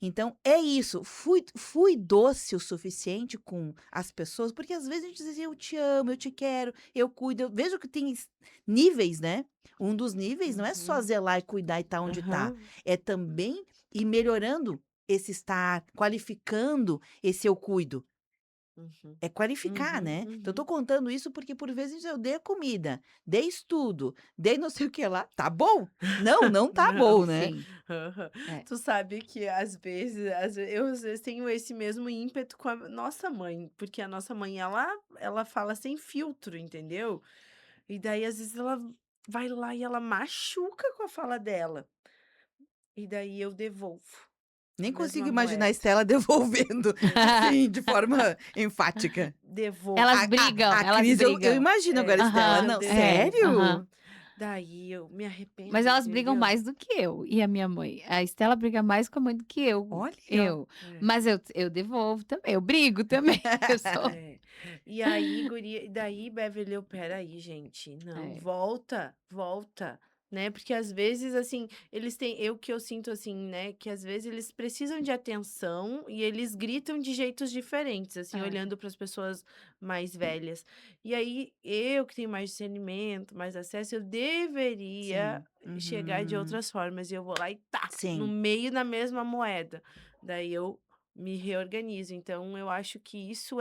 Então, é isso. Fui doce o suficiente com as pessoas, porque às vezes a gente dizia, eu te amo, eu te quero, eu cuido. Eu vejo que tem níveis, né? Um dos níveis não é só zelar e cuidar e estar onde tá. Aham. É também ir melhorando esse estar, qualificando esse eu cuido. Uhum. É qualificar, Uhum, né? Então, eu tô uhum. contando isso porque, por vezes, eu dei a comida, dei estudo, dei não sei o que lá. Tá bom? Não tá Não, bom, né? Sim. Aham. É. Tu sabe que eu às vezes tenho esse mesmo ímpeto com a nossa mãe, porque a nossa mãe, ela fala sem filtro, entendeu? E daí, às vezes, ela vai lá e ela machuca com a fala dela. E daí eu devolvo Nem a consigo mesma imaginar a moeda. Estela devolvendo, assim, de forma enfática. Devolvo. Elas brigam, elas Cris, eu brigam. imagino agora, Estela. Aham, Não, é, sério? aham. Daí eu me arrependo, Mas elas brigam entendeu? mais do que eu e a minha mãe. A Estela briga mais com a mãe do que eu. Olha. É. Mas eu devolvo também. Eu brigo também. Eu sou. É. E aí, guria, e daí, Beverly, peraí, gente, não, É. volta, né? Porque às vezes, assim, eles têm, que eu sinto assim, né? Que às vezes eles precisam de atenção e eles gritam de jeitos diferentes, assim, É. olhando para as pessoas mais velhas. E aí, eu que tenho mais discernimento, mais acesso, eu deveria Sim. chegar de Uhum. outras formas. E eu vou lá e tá, no Sim. meio da mesma moeda. Daí eu me reorganizo. Então, eu acho que isso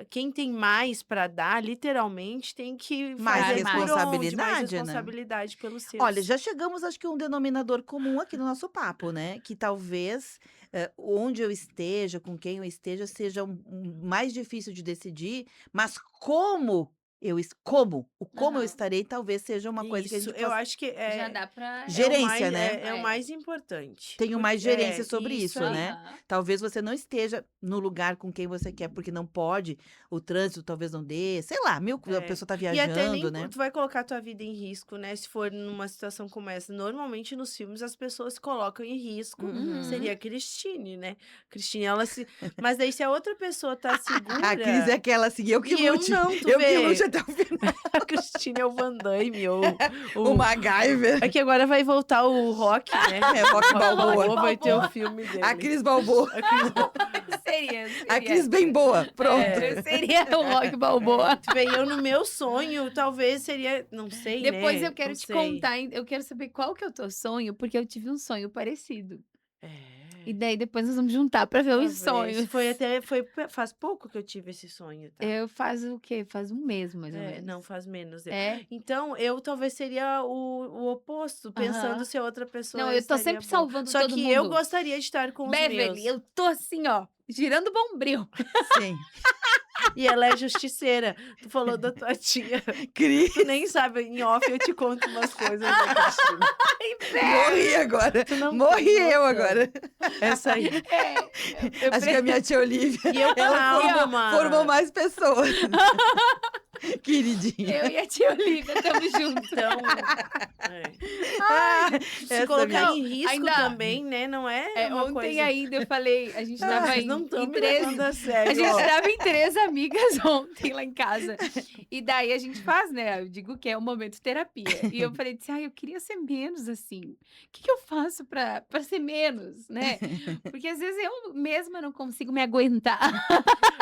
quem tem mais para dar, literalmente, tem que Mais fazer por onde, mais responsabilidade, né? responsabilidade pelos seus. Olha, já chegamos, acho que, a um denominador comum aqui no nosso papo, né? Que talvez onde eu esteja, com quem eu esteja, seja mais difícil de decidir, mas como eu Aham. estarei, talvez seja uma coisa que a Isso, gente eu possa. acho que Já dá pra. Gerência, né? é o mais importante. Tenho mais gerência sobre isso, aí. né? Aham. Talvez você não esteja no lugar com quem você quer, porque não pode, o trânsito talvez não dê, sei lá, a pessoa tá E até nem viajando, né? tu vai colocar a tua vida em risco, né? Se for numa situação como essa. Normalmente nos filmes as pessoas se colocam em risco. Uhum. Seria a Cristine, né? Cristine, ela se. Mas daí se a outra pessoa tá segura. A Cris é aquela assim, eu que E eu lute. não, tu Eu que vê. lute até o final. A Cristine é o Van Damme, O MacGyver. É que agora vai voltar o Rock, né? É, Rock Balboa. Vai ter o filme dele. A Cris Balboa. Seria. A Cris bem boa. Pronto. Seria o Rock Balboa. Tu vê, eu no meu sonho, talvez seria, não sei, né? Depois eu quero Não te sei. contar, eu quero saber qual que é o teu sonho, porque eu tive um sonho parecido. É. E daí depois nós vamos juntar pra ver Pra os ver. sonhos. Faz pouco que eu tive esse sonho, tá? Eu faz o quê? Faz um mês, mais ou Não, menos. faz menos. É? Então, eu talvez seria o oposto, pensando Aham. se a outra pessoa Não, eu tô estaria sempre boa. salvando Só todo que eu mundo. gostaria de estar com os Beverly, meus. eu tô assim, ó, girando bombril. Sim. E ela é justiceira. Tu falou da tua tia. Cris. Tu nem sabe, em off eu te conto umas coisas da Cristina. Morri agora. Tu não Morri tem eu noção. agora. Essa aí. Acho que a minha tia Olivia, E eu calma. formou mais pessoas. Queridinha. Eu e a tia Olivia estamos juntos. Então, se essa colocar minha- em risco ainda- também, né? Não é uma Ontem coisa... ainda eu falei, a gente tava Vocês em, não estão em me três. levando a sério. A gente ó. tava em 3 amigas ontem lá em casa. E daí a gente faz, né? Eu digo que é um momento terapia. E eu falei assim, eu queria ser menos assim. O que eu faço pra ser menos, né? Porque às vezes eu mesma não consigo me aguentar.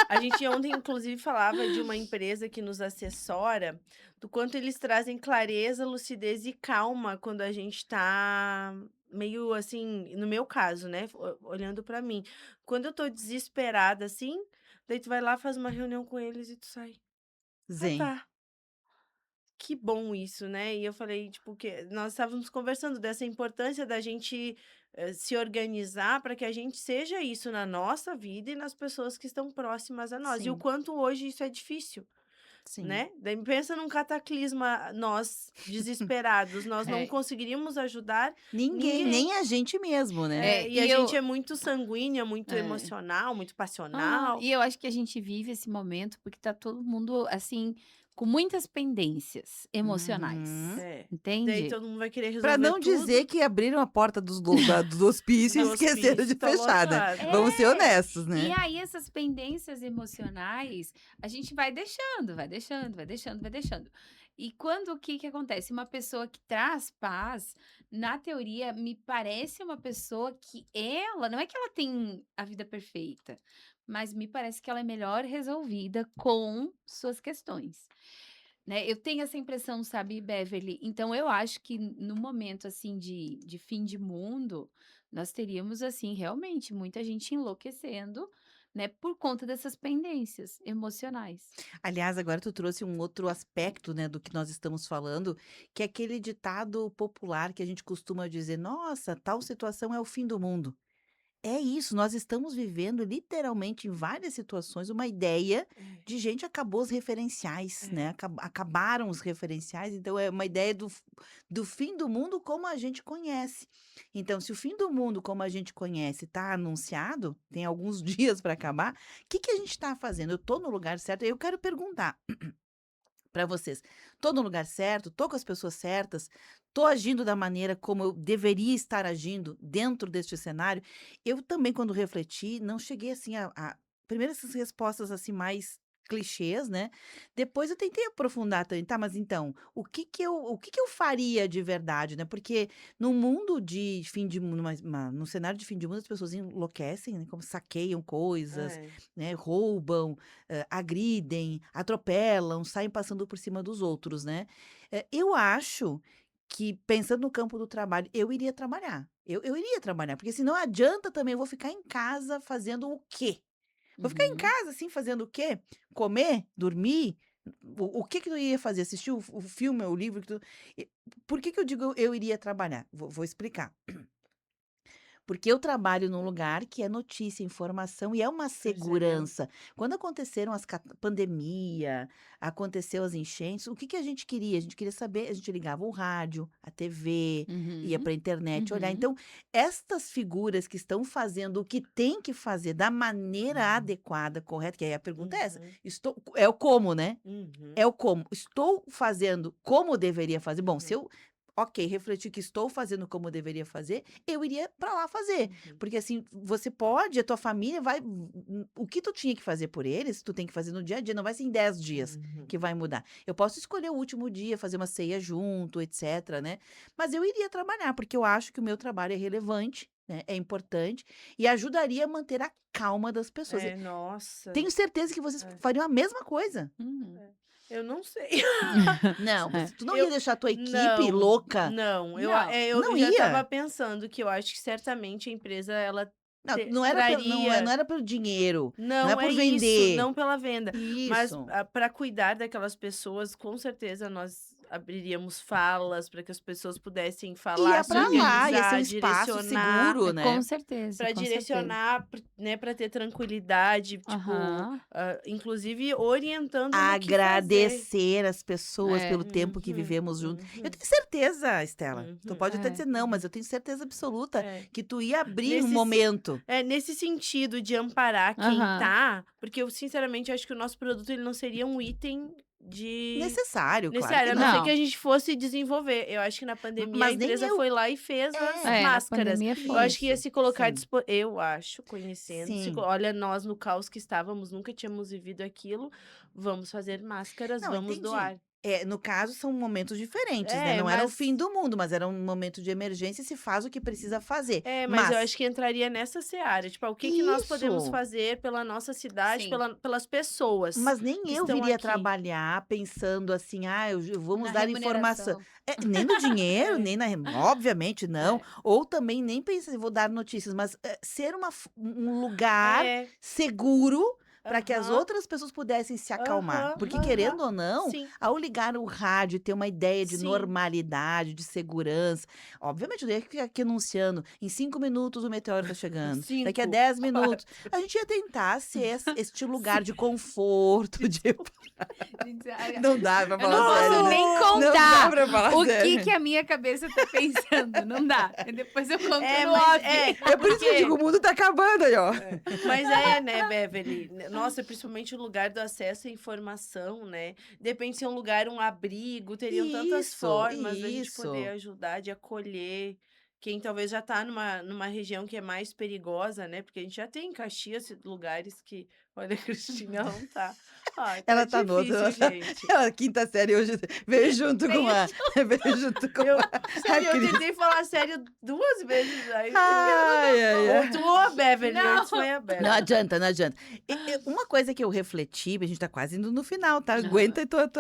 A gente ontem, inclusive, falava de uma empresa que nos assessora, do quanto eles trazem clareza, lucidez e calma quando a gente tá meio assim, no meu caso, né? Olhando pra mim. Quando eu tô desesperada assim, daí tu vai lá, faz uma reunião com eles e tu sai. Zen. Tá. Que bom isso, né? E eu falei, tipo, que nós estávamos conversando dessa importância da gente se organizar para que a gente seja isso na nossa vida e nas pessoas que estão próximas a nós. E o Sim. quanto hoje isso é difícil, Sim. né? Daí pensa num cataclisma, nós desesperados, nós não É. conseguiríamos ajudar Ninguém, nem a gente mesmo, né? e e a eu- gente é muito sanguínea, muito É. emocional, muito Ah, passional. e eu acho que a gente vive esse momento porque tá todo mundo, assim, com muitas pendências emocionais. Uhum. É. Daí Entende? todo mundo vai querer resolver Pra não tudo. dizer que abriram a porta do hospício e Do esqueceram de hospício, tá fechar, né? lotado. Vamos ser É. honestos, E né? aí, essas pendências emocionais, a gente vai deixando, vai deixando, vai deixando, vai deixando. E quando o que acontece? Uma pessoa que traz paz, na teoria, me parece uma pessoa que ela, não é que ela tem a vida perfeita, mas me parece que ela é melhor resolvida com suas questões. Né? Eu tenho essa impressão, sabe, Beverly? Então, eu acho que no momento, assim, de fim de mundo, nós teríamos, assim, realmente muita gente enlouquecendo, né? Por conta dessas pendências emocionais. Aliás, agora tu trouxe um outro aspecto, né, do que nós estamos falando, que é aquele ditado popular que a gente costuma dizer: nossa, tal situação é o fim do mundo. É isso, nós estamos vivendo literalmente em várias situações uma ideia de gente acabou os referenciais, né? Acabaram os referenciais, então é uma ideia do fim do mundo como a gente conhece. Então, se o fim do mundo como a gente conhece está anunciado, tem alguns dias para acabar, o que a gente está fazendo? Eu estou no lugar certo? Eu quero perguntar para vocês, tô no lugar certo, tô com as pessoas certas, tô agindo da maneira como eu deveria estar agindo dentro deste cenário? Eu também, quando refleti, não cheguei assim primeiro essas respostas assim mais clichês, né? Depois eu tentei aprofundar também, tá? Mas então, o que eu faria de verdade, né? Porque no mundo de fim de mundo, no cenário de fim de mundo, as pessoas enlouquecem, né? Como saqueiam coisas, né? Roubam, agridem, atropelam, saem passando por cima dos outros, né? Eu acho que, pensando no campo do trabalho, eu iria trabalhar. Eu iria trabalhar, porque senão adianta também, eu vou ficar em casa fazendo o quê? Vou ficar em casa, assim, fazendo o quê? Comer? Dormir? O que eu iria fazer? Assistir o filme, o livro? Por que eu digo eu iria trabalhar? Vou explicar. Porque eu trabalho num lugar que é notícia, informação e é uma segurança. Quando aconteceram pandemia, aconteceu as enchentes, o que a gente queria? A gente queria saber, a gente ligava o rádio, a TV, ia para a internet olhar. Então, estas figuras que estão fazendo o que tem que fazer da maneira adequada, correta, que aí a pergunta é essa, é o como, né? É o como. Estou fazendo como deveria fazer? Bom, se eu refletir que estou fazendo como eu deveria fazer, eu iria para lá fazer. Porque assim, você pode, a tua família vai... O que tu tinha que fazer por eles, tu tem que fazer no dia a dia, não vai ser em 10 dias que vai mudar. Eu posso escolher o último dia, fazer uma ceia junto, etc, né? Mas eu iria trabalhar, porque eu acho que o meu trabalho é relevante, né? É importante e ajudaria a manter a calma das pessoas. Nossa. Tenho certeza que vocês fariam a mesma coisa. Eu não sei. Não, tu não ia deixar a tua equipe louca? Não, eu não já ia. estava pensando que eu acho que certamente a empresa, ela Não era traria. não era pelo dinheiro, não Não é por isso, vender. não pela venda. Mas Isso. para cuidar daquelas pessoas, com certeza nós abriríamos falas para que as pessoas pudessem falar, Ia se pra lá, ia ser um organizar, espaço direcionar, seguro, né? Com certeza, para com certeza. direcionar, né, para ter tranquilidade, tipo, Aham. inclusive orientando no que fazer. Agradecer as pessoas É. pelo tempo que Uhum, vivemos juntos. Eu uhum, tenho certeza, Estela, tu uhum. pode até É. dizer não, mas eu tenho certeza absoluta É. que tu ia abrir um Nesse se- momento. nesse sentido de amparar quem Aham. tá, porque eu sinceramente acho que o nosso produto ele não seria um item de Necessário, claro necessário, que a não ser não. que a gente fosse desenvolver. Eu acho que na pandemia a Mas nem empresa eu. foi lá e fez as É, na máscaras. pandemia Eu foi. acho que ia Isso, se colocar sim, eu acho, conhecendo, sim. olha, nós no caos que estávamos, nunca tínhamos vivido aquilo, vamos fazer máscaras, Não, vamos entendi. doar. No caso, são momentos diferentes, né? Não era o fim Mas do mundo, mas era um momento de emergência e se faz o que precisa fazer. mas eu Mas acho que entraria nessa seara, tipo, o que que nós podemos isso. fazer pela nossa cidade, Sim. pelas pessoas Mas nem que eu estão viria aqui. trabalhar pensando assim, vamos Na dar informação. remuneração. Nem no dinheiro, É, nem obviamente não. é, Ou também nem pensar, vou dar notícias, mas ser um lugar é, seguro para que as aham, outras pessoas pudessem se acalmar. aham, Porque, aham, querendo ou não, sim, ao ligar o rádio e ter uma ideia de sim. normalidade, de segurança, obviamente eu ia ficar aqui anunciando, em 5 minutos o meteoro tá chegando, daqui a 5, 10 4. minutos. A gente ia tentar ser este lugar de conforto, de... Não dá pra Eu não falar sério, posso né? nem Não dá contar pra falar o sério. que a minha cabeça tá pensando. Não dá. Depois eu conto no Mas off. É por isso que eu digo, o mundo tá acabando aí, ó. Mas né, Beverly? Nossa, principalmente o lugar do acesso à informação, né? Depende se é um lugar, um abrigo, teriam tantas Isso, formas da gente isso. poder ajudar, de acolher quem talvez já tá numa região que é mais perigosa, né? Porque a gente já tem em Caxias lugares que. Olha, a Cristina não tá. Ai, Ela tá no outro, difícil, gente. ela quinta série hoje veio junto com a... Veio junto com Eu, a sério, eu Cris. tentei falar sério 2 vezes. Aí, Ai. ou tu ou a Beverly, Não. antes foi a Beverly. Não adianta, não adianta. Uma coisa que eu refleti, a gente tá quase indo no final, tá? Aguenta tua...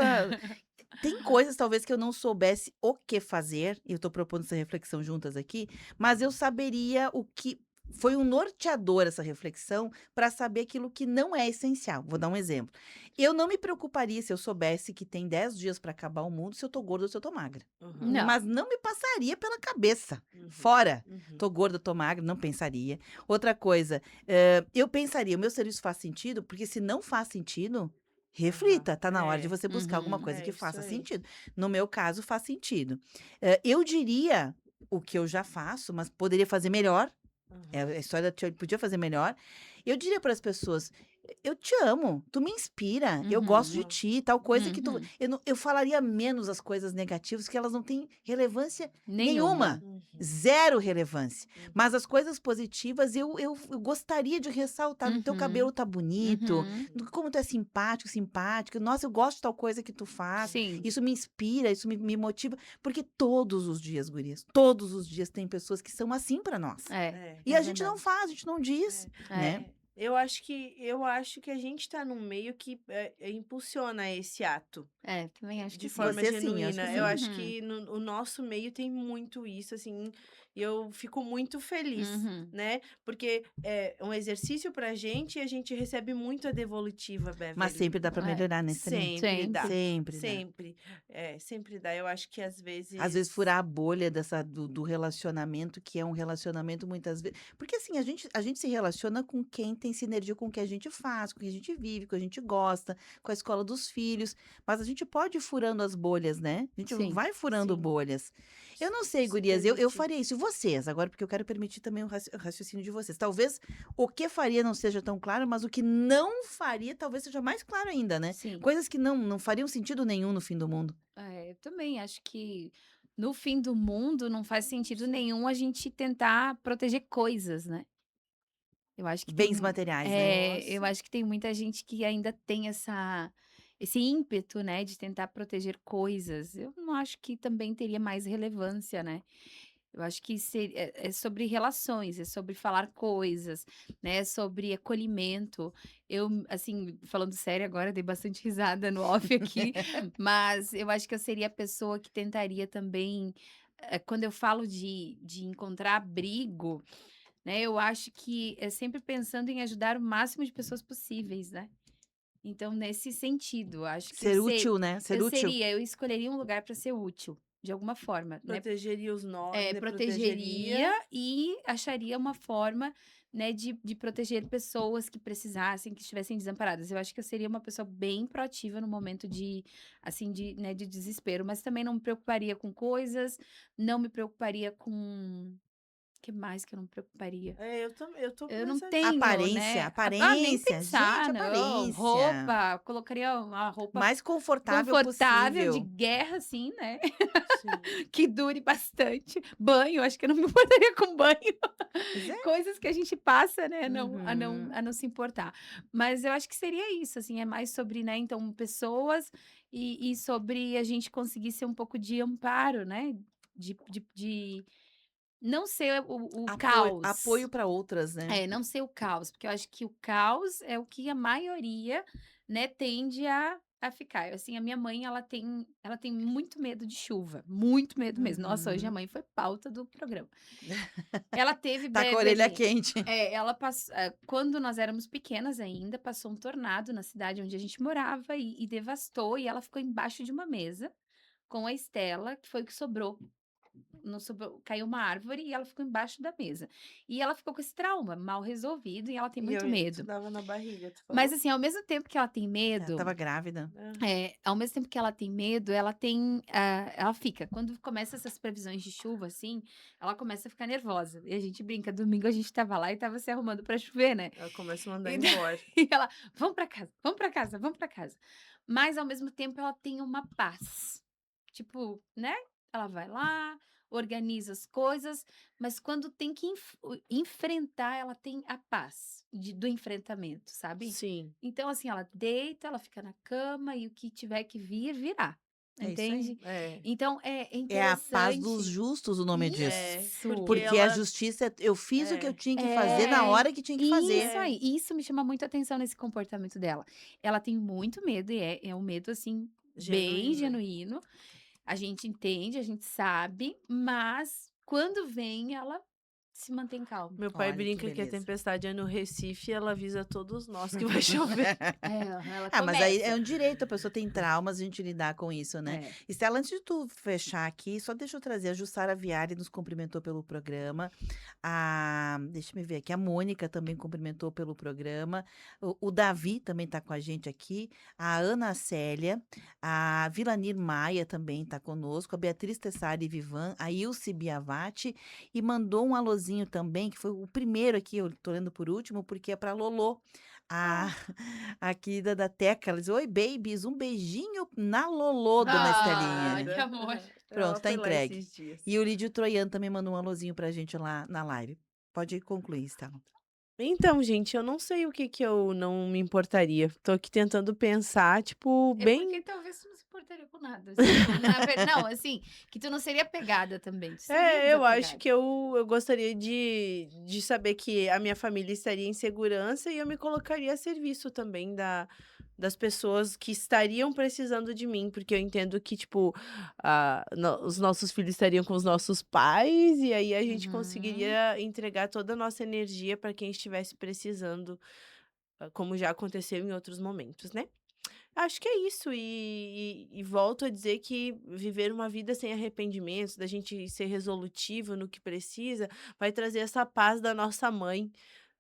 Tem coisas, talvez, que eu não soubesse o que fazer, e eu tô propondo essa reflexão juntas aqui, mas eu saberia o que... Foi um norteador essa reflexão para saber aquilo que não é essencial. Vou dar um exemplo. Eu não me preocuparia se eu soubesse que tem 10 dias para acabar o mundo se eu tô gorda ou se eu tô magra. Uhum, Não. Mas não me passaria pela cabeça. uhum, Fora. uhum. Tô gorda, tô magra, não pensaria. Outra coisa, eu pensaria, o meu serviço faz sentido? Porque se não faz sentido, reflita. Tá na hora de você buscar alguma Uhum. coisa que Isso faça aí. sentido. No meu caso, faz sentido. Eu diria o que eu já faço, mas poderia fazer melhor. A história podia fazer melhor. Eu diria para as pessoas, eu te amo, tu me inspira, eu gosto de Uhum. ti, tal coisa que tu... Uhum. Eu falaria menos as coisas negativas, que elas não têm relevância nenhuma. Nenhuma. Zero relevância. Uhum. Mas as coisas positivas eu gostaria de ressaltar. No teu Uhum. cabelo tá bonito, Uhum. como tu é simpático, simpática. Nossa, eu gosto de tal coisa que tu faz. Sim. Isso me inspira, isso me motiva. Porque todos os dias, gurias, todos os dias tem pessoas que são assim pra nós. E É a gente não verdade. faz, a gente não diz, né? Eu acho que a gente tá num meio que impulsiona esse ato Também acho que de sim. forma Você sim, acho que genuína. sim. Eu acho Uhum. que o nosso meio tem muito isso, assim, e eu fico muito feliz, Uhum. né? Porque é um exercício pra gente e a gente recebe muito a devolutiva, Beverly. Mas sempre dá pra É. melhorar, né, Celine? Sempre dá. Sempre dá. Sempre. Sempre dá. Eu acho que às vezes. Às vezes furar a bolha do relacionamento, que é um relacionamento muitas vezes. Porque assim, a gente se relaciona com quem tem sinergia com o que a gente faz, com o que a gente vive, com o que a gente gosta, com a escola dos filhos. Mas a gente pode ir furando as bolhas, né? A gente Sim. vai furando Sim. bolhas. Eu não sei, Se gurias, eu permitir. faria isso. E vocês, agora, porque eu quero permitir também o raciocínio de vocês. Talvez o que faria não seja tão claro, mas o que não faria talvez seja mais claro ainda, né? Sim. Coisas que não fariam sentido nenhum no fim do mundo. Eu também acho que no fim do mundo não faz sentido nenhum a gente tentar proteger coisas, né? Eu acho que Bens materiais, né? eu acho que tem muita gente que ainda tem esse ímpeto, né, de tentar proteger coisas. Eu não acho que também teria mais relevância, né? Eu acho que é sobre relações, é sobre falar coisas, né? Sobre acolhimento. Eu, assim, falando sério agora, dei bastante risada no off aqui, mas eu acho que eu seria a pessoa que tentaria também, quando eu falo de encontrar abrigo, né? Eu acho que é sempre pensando em ajudar o máximo de pessoas possíveis, né? Então, nesse sentido, acho que Ser útil, né? Ser útil. eu escolheria um lugar para ser útil, de alguma forma, né? Protegeria os nós, né? Protegeria e acharia uma forma, né, de proteger pessoas que precisassem, que estivessem desamparadas. Eu acho que eu seria uma pessoa bem proativa no momento de, assim, né, de desespero, mas também não me preocuparia com coisas, não me preocuparia com... O que mais que eu não me preocuparia? Eu tô Eu não nessa tenho, Aparência, né? Nem aparência. pensar, Gente, não. aparência. Roupa, colocaria uma roupa Mais confortável confortável, de possível. guerra, assim, né? Sim. Que dure bastante. Banho, acho que eu não me importaria com banho. Pois é. Coisas que a gente passa, né, Uhum. a não se importar. Mas eu acho que seria isso, assim, é mais sobre, né, então, pessoas e sobre a gente conseguir ser um pouco de amparo, né? De não ser o Apoio caos. para outras, né? Não ser o caos, porque eu acho que o caos é o que a maioria, né, tende a ficar. Assim, a minha mãe, ela tem muito medo de chuva, muito medo mesmo. Nossa, hoje a Uhum. mãe foi pauta do programa. Ela teve, Tá com a orelha quente. ela passou, quando nós éramos pequenas ainda, passou um tornado na cidade onde a gente morava e devastou, e ela ficou embaixo de uma mesa com a Estela, que foi o que sobrou. Não sobrou, caiu uma árvore e ela ficou embaixo da mesa. E ela ficou com esse trauma mal resolvido e ela tem muito Isso medo. dava na barriga, tu Mas falou? assim, ao mesmo tempo que ela tem Ela medo, tava grávida. ao mesmo tempo que ela tem medo, ela fica. Quando começa essas previsões de chuva, assim, ela começa a ficar nervosa. E a gente brinca, domingo a gente tava lá e tava se arrumando pra chover, né? Ela começa a mandar E embora. e ela, vamos pra casa, vamos pra casa, vamos pra casa. Mas ao mesmo tempo ela tem uma paz. Tipo, né? Ela vai lá, organiza as coisas, mas quando tem que enfrentar, ela tem a paz do enfrentamento, sabe? Sim. Então, assim, ela deita, ela fica na cama e o que tiver que vir, virá. É isso aí. Entende? É. Então, é É a paz dos interessante. justos o nome disso. Isso. Porque a justiça, eu fiz o que eu tinha que fazer na hora que tinha que fazer. Isso aí. Isso me chama muito atenção nesse comportamento dela. Ela tem muito medo, e é um medo, assim, bem Genuíno. genuíno. A gente entende, a gente sabe, mas quando vem, ela se mantém calma. Meu pai Olha que brinca que a beleza. tempestade é no Recife e ela avisa todos nós que vai chover. Ela Mas aí é começa. um direito, a pessoa tem traumas, a gente lidar com isso, né? Estela, antes de tu fechar aqui, só deixa eu trazer, a Jussara Viari nos cumprimentou pelo programa, deixa eu ver aqui, a Mônica também cumprimentou pelo programa, o Davi também tá com a gente aqui, a Ana Célia, a Vilanir Maia também tá conosco, a Beatriz Tessari Vivan, a Ilse Biavati, e mandou um alôzinho também, que foi o primeiro aqui, eu tô lendo por último, porque é pra Lolô, a querida da Teca. Ela diz: oi, babies, um beijinho na Lolô, dona Estelinha. Que amor. Pronto, tá foi lá entregue. esses dias. E o Lídio Troiano também mandou um alôzinho pra gente lá na live. Pode concluir, Estela. Então, gente, eu não sei o que eu não me importaria. Tô aqui tentando pensar, tipo, bem. Porque talvez tu não se importaria com nada. Assim, não, assim, que tu não seria pegada também. Tu seria Eu acho desapegada. que eu gostaria de saber que a minha família estaria em segurança e eu me colocaria a serviço também das pessoas que estariam precisando de mim, porque eu entendo que, tipo, os nossos filhos estariam com os nossos pais e aí a gente conseguiria entregar toda a nossa energia para quem estivesse precisando, como já aconteceu em outros momentos, né? Acho que é isso, e volto a dizer que viver uma vida sem arrependimentos, da gente ser resolutivo no que precisa, vai trazer essa paz da nossa mãe,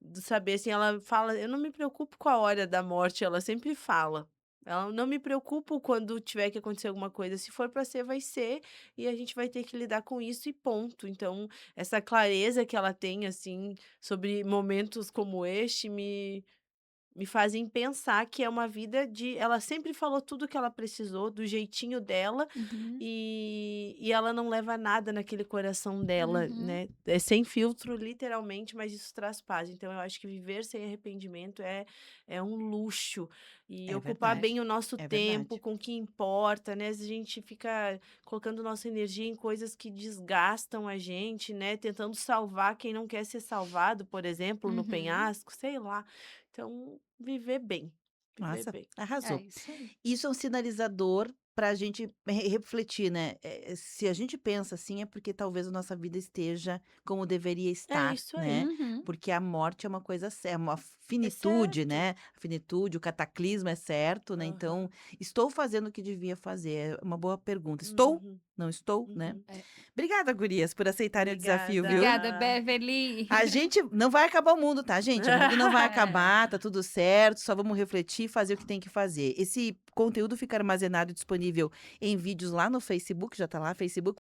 de saber assim, ela fala, eu não me preocupo com a hora da morte, ela sempre fala. Ela não me preocupo quando tiver que acontecer alguma coisa, se for para ser, vai ser, e a gente vai ter que lidar com isso e ponto. Então, essa clareza que ela tem, assim, sobre momentos como este, me fazem pensar que é uma vida de ela sempre falou tudo o que ela precisou, do jeitinho dela, e ela não leva nada naquele coração dela, né. É sem filtro, literalmente, mas isso traz paz. Então eu acho que viver sem arrependimento é um luxo. E É ocupar bem verdade, o nosso é tempo verdade. com o que importa, né. Às vezes a gente fica colocando nossa energia em coisas que desgastam a gente, né, tentando salvar quem não quer ser salvado, por exemplo, no penhasco, sei lá. Então, viver bem, viver Nossa, bem. arrasou. Isso aí. Isso é um sinalizador pra gente refletir, né? Se a gente pensa assim, é porque talvez a nossa vida esteja como deveria estar, isso aí. né? Uhum. Porque a morte é uma coisa certa, uma É finitude, certo. né? A finitude, o cataclismo é certo, né? Então, estou fazendo o que devia fazer? É uma boa pergunta. Estou? Uhum. Não estou, né? É. Obrigada, gurias, por aceitarem o desafio, viu? Obrigada, Beverly. A gente não vai acabar o mundo, tá, gente? O mundo não vai acabar, tá tudo certo, só vamos refletir e fazer o que tem que fazer. Esse conteúdo fica armazenado e disponível em vídeos lá no Facebook, já tá lá, Facebook.